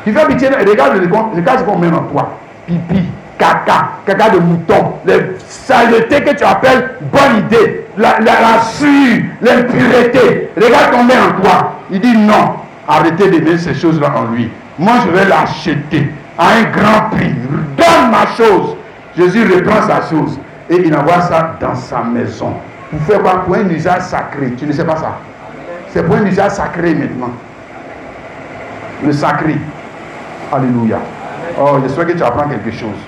Tu fais pitié, regarde ce qu'on met en toi. Pipi, caca de mouton, les saletés que tu appelles bonne idée, la suie, l'impureté. Regarde qu'on met en toi. Il dit non, arrêtez de mettre ces choses-là en lui. Moi je vais l'acheter à un grand prix. Donne ma chose. Jésus reprend sa chose et il envoie ça dans sa maison. Pour faire quoi? Pour un usage sacré. Tu ne sais pas ça? C'est pour un usage sacré maintenant. Le sacré. Alléluia. Oh, j'espère que tu apprends quelque chose.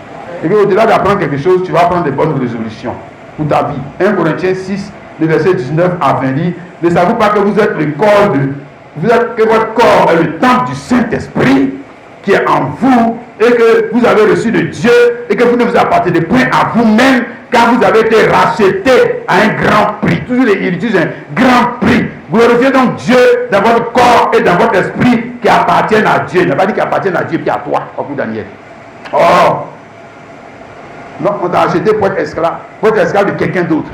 Et qu'au-delà d'apprendre quelque chose, tu vas prendre des bonnes résolutions pour ta vie. 1 Corinthiens 6, le verset 19 à 20 dit, ne savez-vous pas que vous êtes le corps que votre corps est le temple du Saint-Esprit qui est en vous et que vous avez reçu de Dieu et que vous ne vous appartenez point à vous-même car vous avez été racheté à un grand prix. Toujours il utilise un grand prix. Glorifiez donc Dieu dans votre corps et dans votre esprit qui appartiennent à Dieu. Il n'a pas dit qu'ils appartiennent à Dieu puis à toi, comme Daniel. Oh! Non, on t'a acheté pour être esclave de quelqu'un d'autre.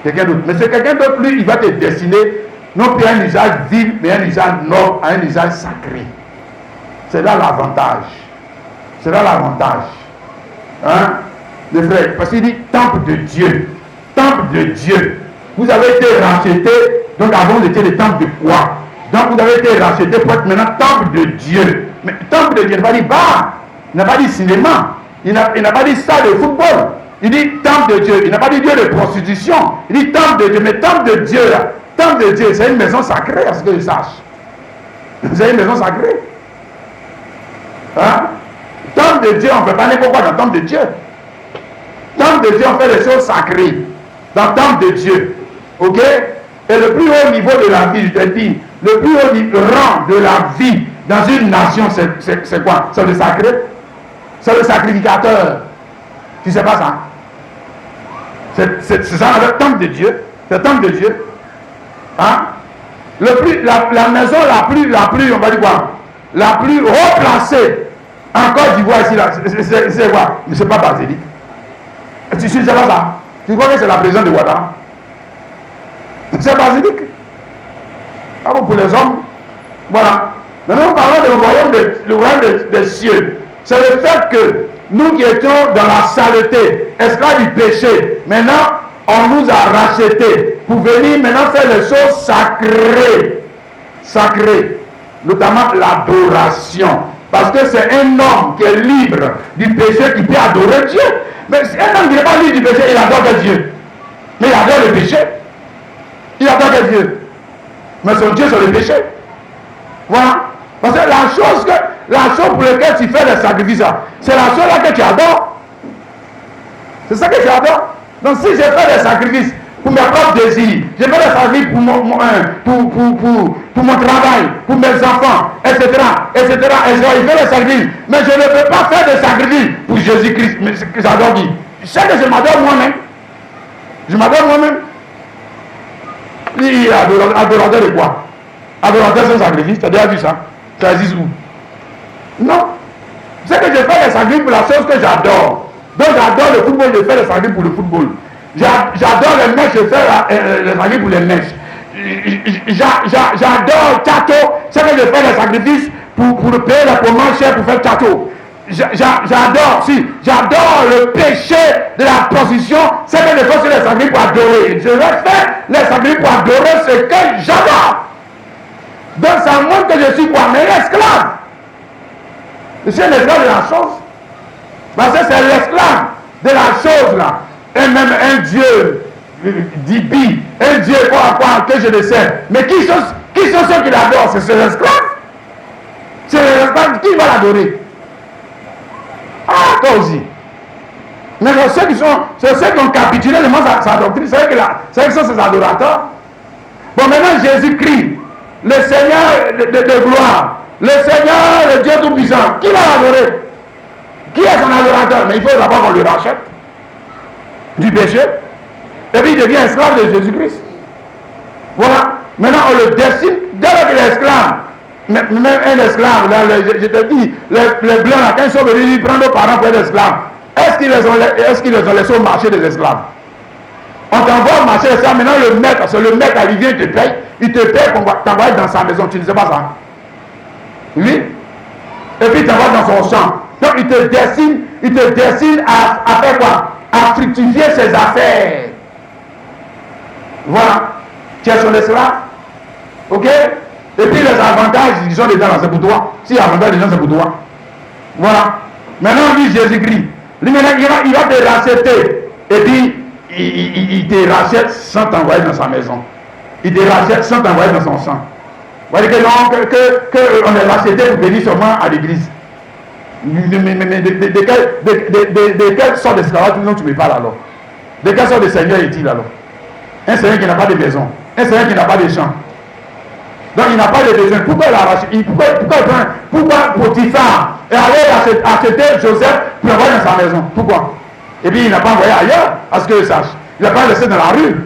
Quelqu'un d'autre. Mais c'est quelqu'un d'autre, lui, il va te destiner non plus à un usage vil, mais à un usage noble, à un usage sacré. C'est là l'avantage. C'est là l'avantage. Hein? Le frère, parce qu'il dit temple de Dieu. Temple de Dieu. Vous avez été racheté, donc avant vous étiez le temple de quoi? Donc vous avez été racheté pour être maintenant temple de Dieu. Mais temple de Dieu, il n'a pas dit bar, il n'a pas dit cinéma, il n'a pas dit stade de football. Il dit temple de Dieu, il n'a pas dit Dieu de prostitution. Il dit temple de Dieu, mais temple de Dieu là, temple de Dieu, c'est une maison sacrée, à ce que je sache. C'est une maison sacrée. Hein? Temple de Dieu, on ne fait pas n'importe quoi dans le temple de Dieu. Temple de Dieu, on fait des choses sacrées. Dans le temple de Dieu. Ok? Et le plus haut niveau de la vie, je te dis, le plus haut rang de la vie dans une nation, c'est quoi? C'est le sacré. C'est le sacrificateur. Tu ne sais pas ça? C'est ça le temple de Dieu. C'est le temple de Dieu. Hein? La maison la plus, on va dire quoi? La plus haut placée en Côte d'Ivoire ici, c'est quoi? Mais c'est pas basilique. Tu ne sais pas ça? Tu crois que c'est la présidente de Ouattara? C'est basilique. Ah bon, pour les hommes, Voilà. Maintenant, nous parlons du royaume des cieux. C'est le fait que nous qui étions dans la saleté, esclaves du péché, maintenant, on nous a rachetés pour venir maintenant faire les choses sacrées. Sacrées. Notamment l'adoration. Parce que c'est un homme qui est libre du péché qui peut adorer Dieu. Mais un homme qui n'est pas libre du péché, il adore Dieu. Mais il adore le péché. Il adore Dieu. Mais son Dieu, c'est le péché. Voilà. Parce que la chose pour laquelle tu fais les sacrifices, c'est la chose là que tu adores. C'est ça que tu adores. Donc si je fais des sacrifices pour mes propres désirs, je fais des sacrifices pour mon travail, pour mes enfants, etc., etc., etc., je fais des sacrifices. Mais je ne peux pas faire des sacrifices pour Jésus-Christ, mais j'adore qui? Je sais que je m'adore moi-même. Je m'adore moi-même. Il est adorateur de quoi? Adorateur sans sacrifice, tu as déjà vu ça? Ça existe où? Non. C'est que je fais des sacrifices pour la chose que j'adore. Donc j'adore le football, je fais des sacrifices pour le football. J'adore les mèches, je fais les sacrifices pour les mèches. J'adore Tchato, c'est que je fais des sacrifices pour payer les commandes chères pour faire Tchato. J'adore le péché de la position, c'est que je fais les sacrifices pour adorer. Je vais faire les sacrifices pour adorer ce que j'adore. Donc ça montre que je suis quoi? Mais l'esclave. Je suis l'esclave de la chose. Parce que c'est l'esclave de la chose là. Et même un Dieu d'Ibi, un Dieu quoi que je ne sais. Mais qui sont ceux qui l'adorent? C'est l'esclave. C'est l'esclave qui va l'adorer. Ah, toi aussi. Mais c'est ceux qui ont capitulé devant sa doctrine. C'est ceux qui sont ses adorateurs. Bon, maintenant Jésus-Christ, le Seigneur de gloire, le Seigneur, le Dieu tout-puissant, qui va l'adorer? Qui est son adorateur? Mais il faut d'abord qu'on le rachète du péché. Et puis il devient esclave de Jésus-Christ. Voilà. Maintenant on le destine. Dès qu'il est esclave, même un esclave, là, je te dis, les blancs là, quand ils sont venus, ils prennent nos parents pour être esclaves. Est-ce qu'ils les ont laissés au marché des esclaves? On t'envoie au marché des esclaves. Maintenant le maître, c'est le maître, il vient, il te paye pour t'envoyer dans sa maison. Tu ne sais pas ça? Oui. Et puis il t'envoie dans son champ. Donc il te destine à faire quoi? À fructifier ses affaires. Voilà. Tu es son esclave. Ok? Et puis les avantages, ils sont dedans, c'est pour toi. Si les avantages, les gens, c'est pour toi. Voilà. Maintenant, on dit Jésus-Christ. Lui, maintenant, il va te racheter. Et puis, il te rachète sans t'envoyer dans sa maison. Il te rachète sans t'envoyer dans son sang. Vous voyez que non, qu'on est racheté pour venir seulement à l'église. De quelle sorte d'esclavage tu me parles alors? De quelle sorte de Seigneur est-il alors? Un Seigneur qui n'a pas de maison, un Seigneur qui n'a pas de champ. Donc il n'a pas de besoin. Pourquoi il a racheté? Pourquoi Potiphar est allé acheter Joseph pour l'envoyer dans sa maison? Pourquoi? Et puis il n'a pas envoyé ailleurs, à ce que je sache. Il n'a pas laissé dans la rue.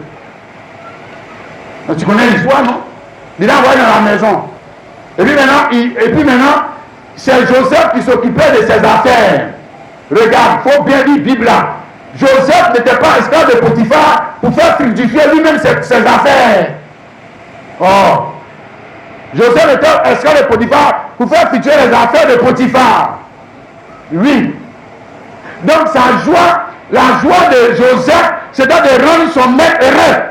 Donc, tu connais l'histoire, non? Il l'a envoyé dans la maison. Et puis maintenant, c'est Joseph qui s'occupait de ses affaires. Regarde, il faut bien lire la Bible là. Joseph n'était pas esclave de Potiphar pour faire fructifier lui-même ses affaires. Oh. Joseph était esclave de Potiphar pour faire fructifier les affaires de Potiphar. Oui. Donc la joie de Joseph, c'était de rendre son maître heureux.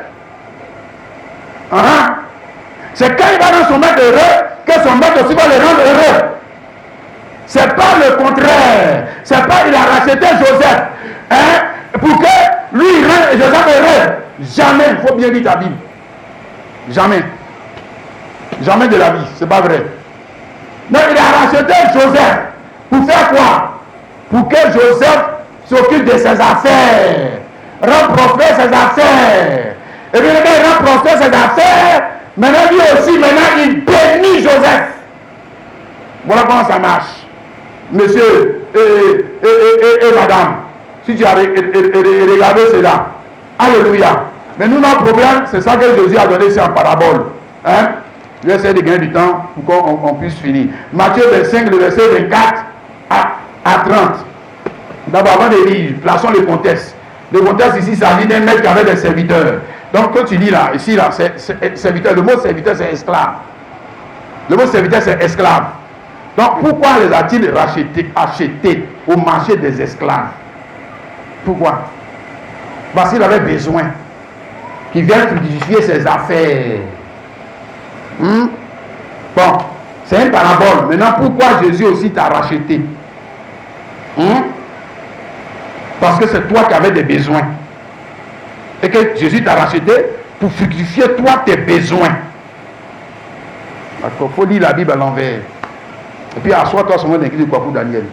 C'est quand il va rendre son maître heureux que son maître aussi va le rendre heureux. C'est pas le contraire. C'est pas il a racheté Joseph pour que lui il rende Joseph heureux. Jamais. Il faut bien lire ta Bible. Jamais. Jamais de la vie. C'est pas vrai. Donc il a racheté Joseph pour faire quoi? Pour que Joseph s'occupe de ses affaires. Rend prospère ses affaires. Et bien quand il rend prospère ses affaires, maintenant lui aussi, il bénit Joseph. Voilà comment ça marche. Monsieur et madame, si tu as regardé cela, alléluia. Mais nous, notre problème, c'est ça que Jésus a donné, c'est en parabole. Je vais essayer de gagner du temps pour qu'on puisse finir. Matthieu 25, le verset 24 à 30. D'abord, avant de lire, plaçons le contexte. Le contexte ici, ça dit d'un maître qui avait des serviteurs. Donc, quand tu dis là, ici, là, c'est serviteur. Le mot serviteur, c'est esclave. Le mot serviteur, c'est esclave. Donc, pourquoi les a-t-il achetés au marché des esclaves? Pourquoi? Parce qu'il avait besoin qu'il vienne fructifier ses affaires. Bon, c'est une parabole. Maintenant, pourquoi Jésus aussi t'a racheté? Parce que c'est toi qui avais des besoins. Et que Jésus t'a racheté pour fructifier toi tes besoins. D'accord, il faut lire la Bible à l'envers. Et puis assois-toi sur moi dans l'église de Kwaku Daniel.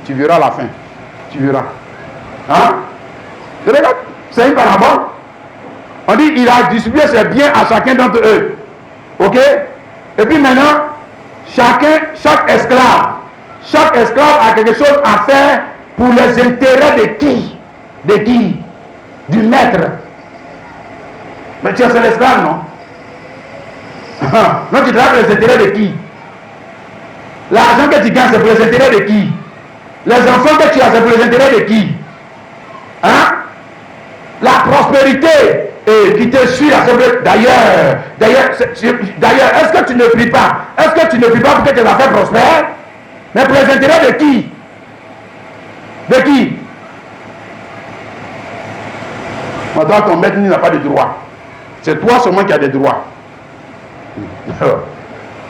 Tu verras la fin. Tu verras. Hein? Regarde, c'est une parabole. On dit il a distribué ses biens à chacun d'entre eux. Ok? Et puis maintenant, chaque esclave a quelque chose à faire pour les intérêts de qui? De qui? Du maître. Mais tu es un esclave, non? Non, tu travailles pour les intérêts de qui? L'argent que tu gagnes, c'est pour les intérêts de qui? Les enfants que tu as, c'est pour les intérêts de qui? Hein? La prospérité qui te suit, d'ailleurs, est-ce que tu ne pries pas? Est-ce que tu ne pries pas pour que tes affaires prospèrent? Mais pour les intérêts de qui? De qui? Maintenant, ton maître n'a pas de droit. C'est toi seulement qui as des droits.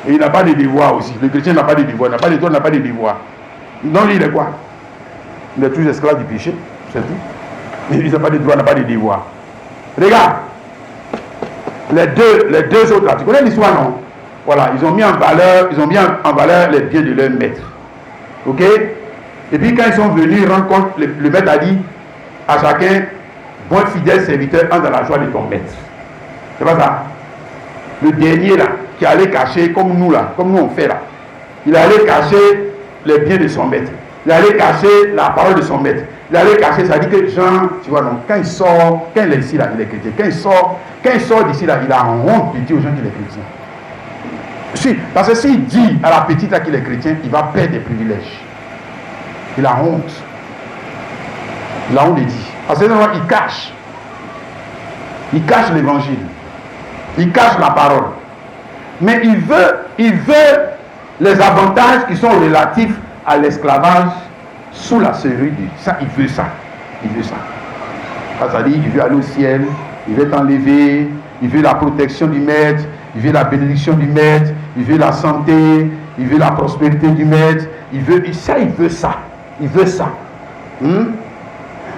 Et il n'a pas de devoir aussi. Le chrétien n'a pas de devoir, n'a pas de droit, n'a pas de devoir. Donc il est quoi? Il est tous esclaves du péché, c'est tout. Il n'a pas de droit, n'a pas de devoir. Regarde, les deux autres là, tu connais l'histoire, non? Voilà, ils ont mis en valeur les biens de leur maître. Ok? Et puis quand ils sont venus, ils rendent compte, le maître a dit à chacun, bon fidèle serviteur, entre dans la joie de ton maître. C'est pas ça? Le dernier là, qui allait cacher, comme nous on fait là, il allait cacher les biens de son maître. Il allait cacher la parole de son maître. Il allait cacher, ça dit que Jean, tu vois, donc, quand il sort, quand il est ici là, il est chrétien. Quand il sort d'ici là, il a honte de dire aux gens qu'il est chrétien. Si, parce que s'il dit à la petite là qu'il est chrétien, il va perdre des privilèges. Il a honte. Il a honte de dire. Parce que il cache. Il cache l'évangile. Il cache la parole. Mais il veut les avantages qui sont relatifs à l'esclavage sous la servitude. Ça, il veut ça. Il veut ça. C'est-à-dire, il veut aller au ciel, il veut t'enlever, il veut la protection du maître, il veut la bénédiction du maître, il veut la santé, il veut la prospérité du maître, il veut ça. Il veut ça.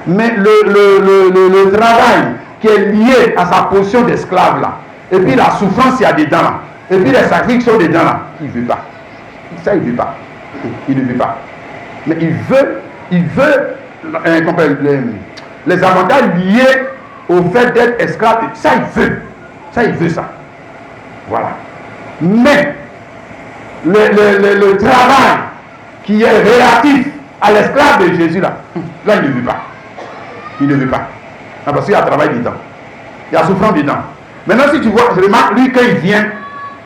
Mais le travail qui est lié à sa position d'esclave là, et puis la souffrance il y a dedans là, et puis les sacrifices sont dedans là, il ne veut pas. Ça, il ne veut pas. Il ne veut pas. Mais il veut les avantages liés au fait d'être esclave. Ça, il veut. Ça, il veut ça. Voilà. Mais le travail qui est relatif à l'esclave de Jésus là, il ne veut pas. Il ne veut pas. Parce qu'il y a travail dedans. Il y a souffrance dedans. Maintenant, si tu vois, je remarque, lui, quand il vient,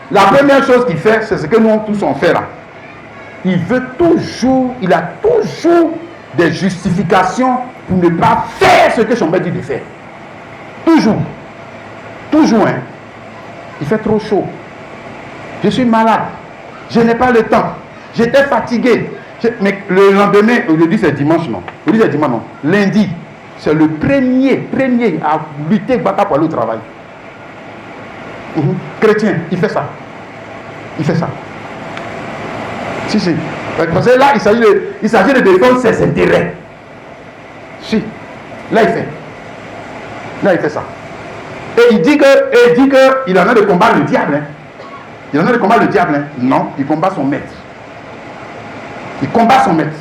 la première chose qu'il fait, c'est ce que nous tous on fait là. Il a toujours des justifications pour ne pas faire ce que son maître dit de faire. Toujours. Toujours, hein. Il fait trop chaud. Je suis malade. Je n'ai pas le temps. J'étais fatigué. Mais le lendemain, aujourd'hui c'est dimanche, non. Aujourd'hui c'est dimanche, non. Lundi, c'est le premier à lutter pour aller au travail. Chrétien, il fait ça. Il fait ça. Si. Parce que là, il s'agit de défendre ses intérêts. Si. Là, il fait ça. Et il dit qu'il en a de combattre le diable. Hein. Il en a de combattre le diable. Hein. Non, il combat son maître. Il combat son maître.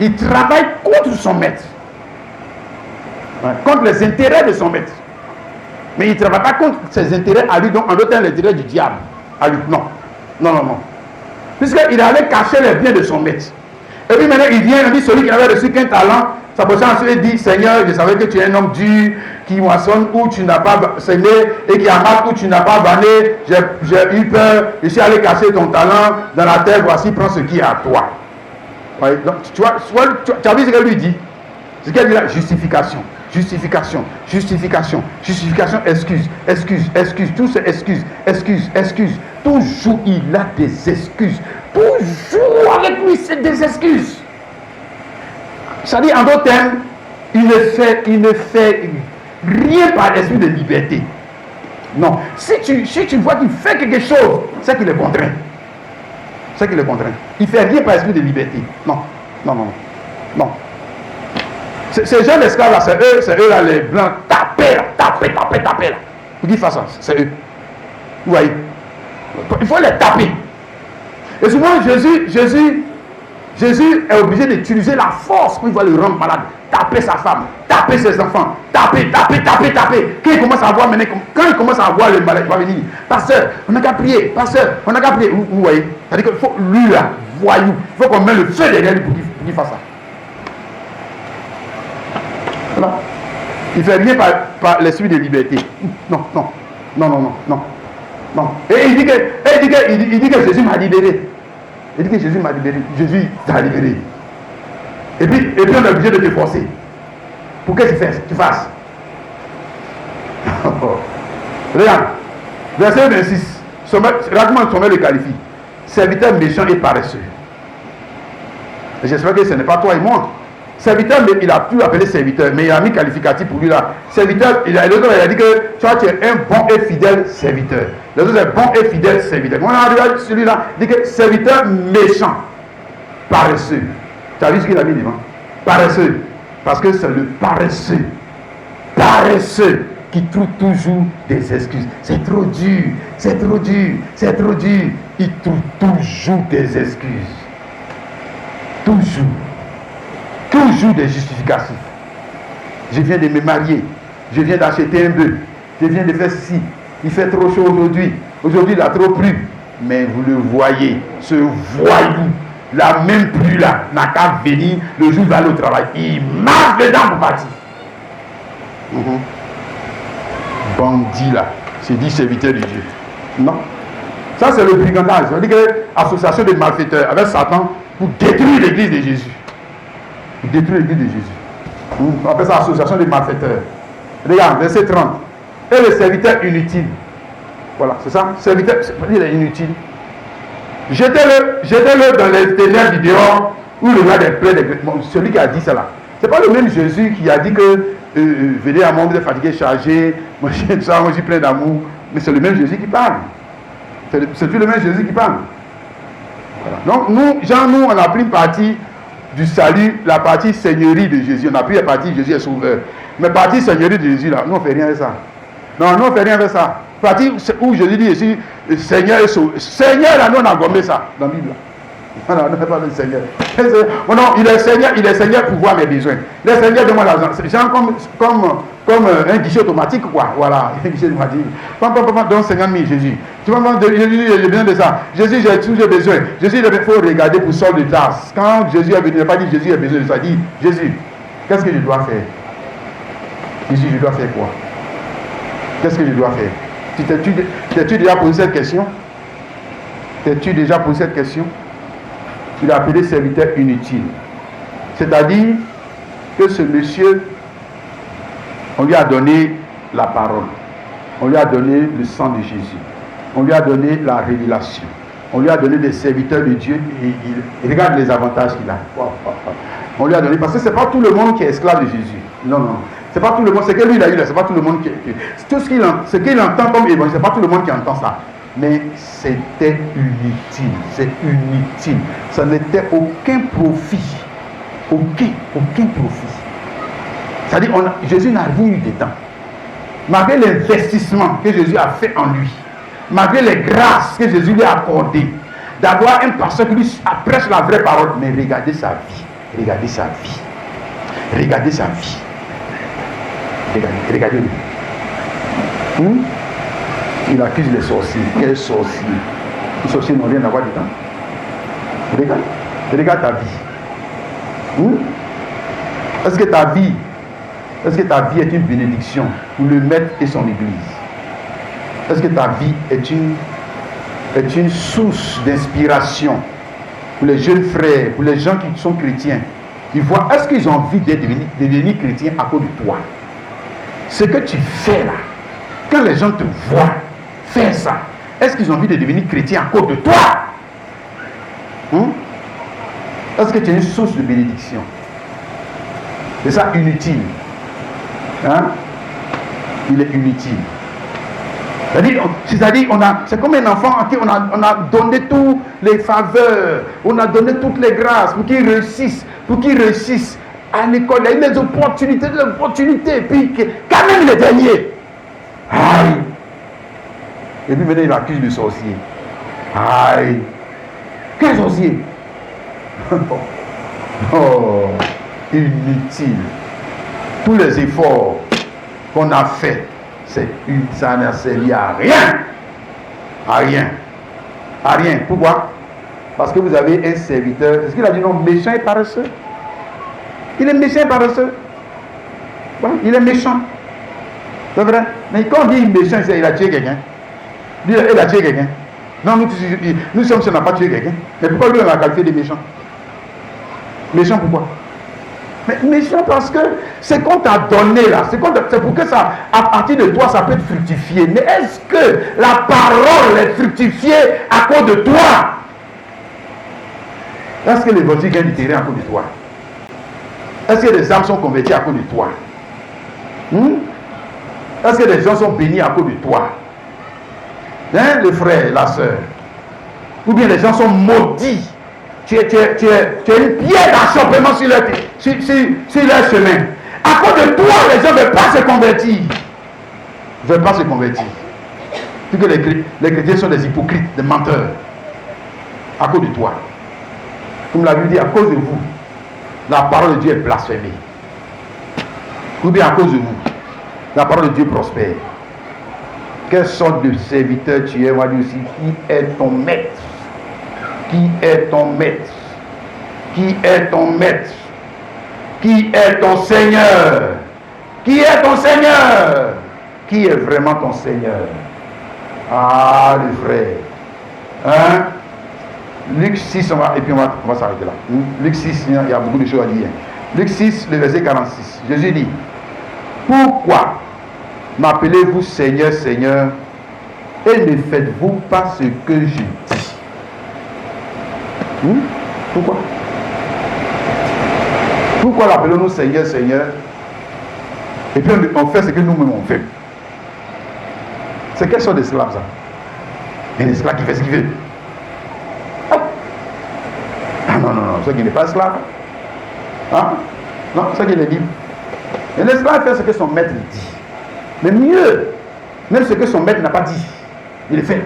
Il travaille contre son maître. Ouais, contre les intérêts de son maître. Mais il ne travaille pas contre ses intérêts à lui, donc en d'autres termes, les intérêts du diable. À lui. Non. Puisqu'il allait cacher les biens de son maître. Et puis maintenant, il vient, il dit, celui qui n'avait reçu qu'un talent, sa position ensuite dit, Seigneur, je savais que tu es un homme dur, qui moissonne où tu n'as pas semé, et qui amasse où tu n'as pas vanné. J'ai eu peur, je suis allé cacher ton talent dans la terre, voici, prends ce qui est à toi. Ouais, donc, tu as vu ce qu'elle lui dit? Ce qu'elle dit là, justification, excuse, tout c'est excuse. toujours il a des excuses. Toujours avec lui, c'est des excuses. C'est-à-dire, en d'autres termes, il ne fait rien par l'esprit de liberté. Non. Si tu vois qu'il fait quelque chose, c'est qu'il est contraint. C'est qu'il est contraint. Il ne fait rien par l'esprit de liberté. Non. Ces jeunes esclaves là, c'est eux là, les blancs, tapez là. Vous dites ça, c'est eux. Vous voyez? Il faut les taper. Et souvent, Jésus est obligé d'utiliser la force pour le rendre malade. Taper sa femme, taper ses enfants, taper. Quand il commence à voir le malade, il va venir. Pasteur, on n'a qu'à prier. Vous voyez? C'est-à-dire qu'il faut, lui là, voyou, il faut qu'on mette le feu derrière lui pour qu'il fasse ça. Voilà. Il ne fait rien par l'esprit de liberté. Non. Et il dit que Jésus m'a libéré. Jésus t'a libéré. Et puis on est obligé de te forcer. Pour que tu fasses. Regarde. Verset 26. Regarde comment Sommet le qualifie. Serviteur méchant et paresseux. Et j'espère que ce n'est pas toi et moi. Serviteur, mais il a pu appeler serviteur, mais il a mis qualificatif pour lui là. Serviteur, il a dit que toi tu es un bon et fidèle serviteur. L'autre est bon et fidèle serviteur. On a regardé celui-là, il dit que serviteur méchant, paresseux. Tu as vu ce qu'il a mis devant? Paresseux. Parce que c'est le paresseux qui trouve toujours des excuses. C'est trop dur. Il trouve toujours des excuses. Toujours des justificatifs. Je viens de me marier. Je viens d'acheter un bœuf. Je viens de faire ceci. Il fait trop chaud aujourd'hui. Aujourd'hui, il a trop plu. Mais vous le voyez, ce voyou, la même pluie là, n'a qu'à venir le jour où il va aller au travail. Il marche dedans pour partir. Bandit là, c'est dit serviteur de Dieu. Non. Ça, c'est le brigandage. On dit que l'association des malfaiteurs avec Satan pour détruire l'église de Jésus. Détruire l'église de Jésus. On appelle ça association des malfaiteurs. Regarde, verset 30. Et le serviteur inutile. Voilà, c'est ça. Serviteur, il est inutile. Jetez-le dans les ténèbres du dehors où le gars est plein de... Celui qui a dit ça là. C'est pas le même Jésus qui a dit que venez à moi, vous êtes fatigué, chargé, moi je suis plein d'amour. Mais c'est le même Jésus qui parle. C'est le même Jésus qui parle. Voilà. Donc nous, on a pris une partie du salut, la partie seigneurie de Jésus. On a pris la partie Jésus est sauveur. Mais partie seigneurie de Jésus, là, nous on ne fait rien avec ça. Non, nous on ne fait rien avec ça. Partie où Jésus dit Jésus, Seigneur est sauveur. Seigneur, là, nous on a gommé ça dans la Bible. Non, on ne fait pas le Seigneur. Non, il est Seigneur pour voir mes besoins. Il est Seigneur de moi l'argent. C'est genre comme un guichet automatique, quoi. Voilà, un guichet automatique. Donc 50 000, Jésus. Tu vas me dire, Jésus, j'ai besoin de ça. Jésus, j'ai toujours besoin. Jésus, il faut regarder pour solde de tasse. Quand Jésus est venu, il n'a pas dit Jésus a besoin de ça. Il dit, Jésus, qu'est-ce que je dois faire? Jésus, je dois faire quoi? Qu'est-ce que je dois faire? T'es-tu déjà posé cette question? T'es-tu déjà posé cette question? Il a appelé serviteur inutile. C'est-à-dire que ce monsieur, on lui a donné la parole. On lui a donné le sang de Jésus. On lui a donné la révélation. On lui a donné des serviteurs de Dieu. Et il regarde les avantages qu'il a. On lui a donné, parce que ce n'est pas tout le monde qui est esclave de Jésus. Non. C'est pas tout le monde. C'est que lui, il a eu là. C'est pas tout le monde qui... Tout ce qu'il entend comme évangile, c'est pas tout le monde qui entend ça. Mais c'était inutile. C'est inutile. Ça n'était aucun profit. Aucun profit. C'est-à-dire, Jésus n'a rien eu dedans. Malgré l'investissement que Jésus a fait en lui, malgré les grâces que Jésus lui a accordées, d'avoir un pasteur qui lui prêche la vraie parole, mais regardez sa vie. Regardez sa vie. Regardez sa vie. Regardez-le. Il accuse les sorciers. Quels sorciers? Les sorciers n'ont rien à voir dedans. Regarde ta vie. Est-ce que ta vie est une bénédiction pour le maître et son église? Est-ce que ta vie est une source d'inspiration pour les jeunes frères, pour les gens qui sont chrétiens? Ils voient, est-ce qu'ils ont envie de devenir chrétiens à cause de toi? Ce que tu fais là, quand les gens te voient faire ça, Est-ce qu'ils ont envie de devenir chrétiens à cause de toi? Est-ce que tu es une source de bénédiction? C'est ça, inutile. Il est inutile. C'est-à-dire, c'est comme un enfant à qui on a donné toutes les faveurs, on a donné toutes les grâces pour qu'il réussisse à l'école. Il a eu des opportunités, puis quand même il est dernier. Aïe. Et puis maintenant il accuse le sorcier. Aïe. Quel sorcier? Oh, inutile. Tous les efforts qu'on a faits, ça n'a servi à rien. À rien. À rien. Pourquoi? Parce que vous avez un serviteur. Est-ce qu'il a dit non, méchant et paresseux? Il est méchant et paresseux. Il est méchant. C'est vrai. Mais quand on dit méchant, il a tué quelqu'un. Il a tué quelqu'un. Non, nous sommes si on n'a pas tué quelqu'un. Mais pourquoi lui on l'a qualifié de méchant? Méchant pourquoi? Mais méchant parce que c'est qu'on t'a donné là, c'est pour que ça, à partir de toi, ça peut fructifier. Mais est-ce que la parole est fructifiée à cause de toi? Est-ce que l'évangile gagne du terrain à cause de toi? Est-ce que les âmes sont converties à cause de toi? Est-ce que les gens sont bénis à cause de toi? Le frère, la soeur? Ou bien les gens sont maudits? Tu es une pierre d'achoppement sur leur chemin. À cause de toi, les gens ne veulent pas se convertir. Ils ne veulent pas se convertir. Puis que les chrétiens sont des hypocrites, des menteurs. À cause de toi. Comme la Bible dit, à cause de vous, la parole de Dieu est blasphémée. Ou bien à cause de vous, la parole de Dieu prospère. Quelle sorte de serviteur tu es? On va dire aussi, qui est ton maître? Qui est ton maître? Qui est ton maître? Qui est ton Seigneur? Qui est ton Seigneur? Qui est vraiment ton Seigneur? Ah, les frères. Luc 6, et puis on va s'arrêter là. Luc 6, il y a beaucoup de choses à dire. Luc 6, le verset 46. Jésus dit, pourquoi m'appelez-vous Seigneur, Seigneur, et ne faites-vous pas ce que je dis? Pourquoi? Pourquoi l'appelons-nous Seigneur, Seigneur, et puis on fait ce que nous-mêmes on fait? C'est quelle sorte d'esclave ça? Un esclave qui fait ce qu'il veut. Ah non, ça qui n'est pas esclave. Non, ça qui est libre. Un esclave fait ce que son maître dit. Mais mieux, même ce que son maître n'a pas dit, il le fait.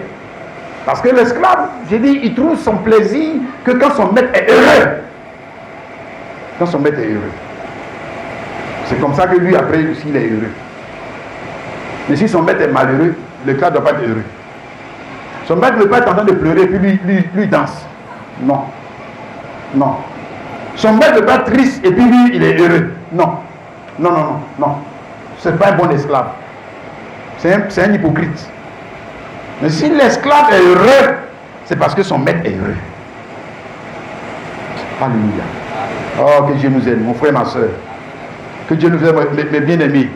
Parce que l'esclave, j'ai dit, il trouve son plaisir que quand son maître est heureux. Quand son maître est heureux. C'est comme ça que lui, après, il est heureux. Mais si son maître est malheureux, l'esclave ne doit pas être heureux. Son maître ne peut pas être en train de pleurer et puis lui danse. Non. Son maître ne peut pas être triste et puis lui, il est heureux. Non. Ce n'est pas un bon esclave. C'est un hypocrite. Mais si l'esclave est heureux, c'est parce que son maître est heureux. Alléluia. Oh, que Dieu nous aide, mon frère, ma soeur. Que Dieu nous aide, mes bien-aimés.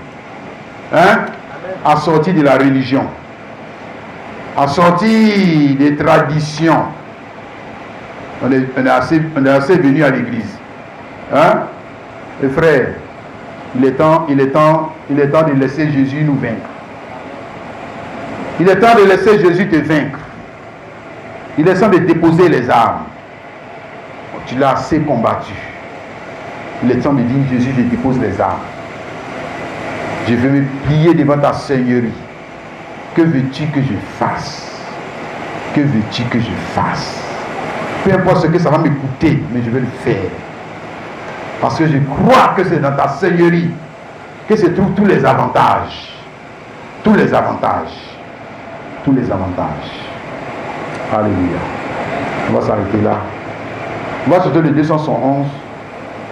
À sortir de la religion. À sortir des traditions. On est assez venu à l'église. Les frères, il est temps de laisser Jésus nous vaincre. Il est temps de laisser Jésus te vaincre. Il est temps de déposer les armes. Tu l'as assez combattu. Il est temps de dire, Jésus, je dépose les armes. Je veux me plier devant ta Seigneurie. Que veux-tu que je fasse? Que veux-tu que je fasse? Peu importe ce que ça va me coûter, mais je vais le faire. Parce que je crois que c'est dans ta Seigneurie que se trouvent tous les avantages. Tous les avantages. Tous les avantages. Alléluia. On va s'arrêter là. On va sauter le 211.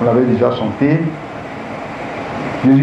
On l'avait déjà chanté. Jésus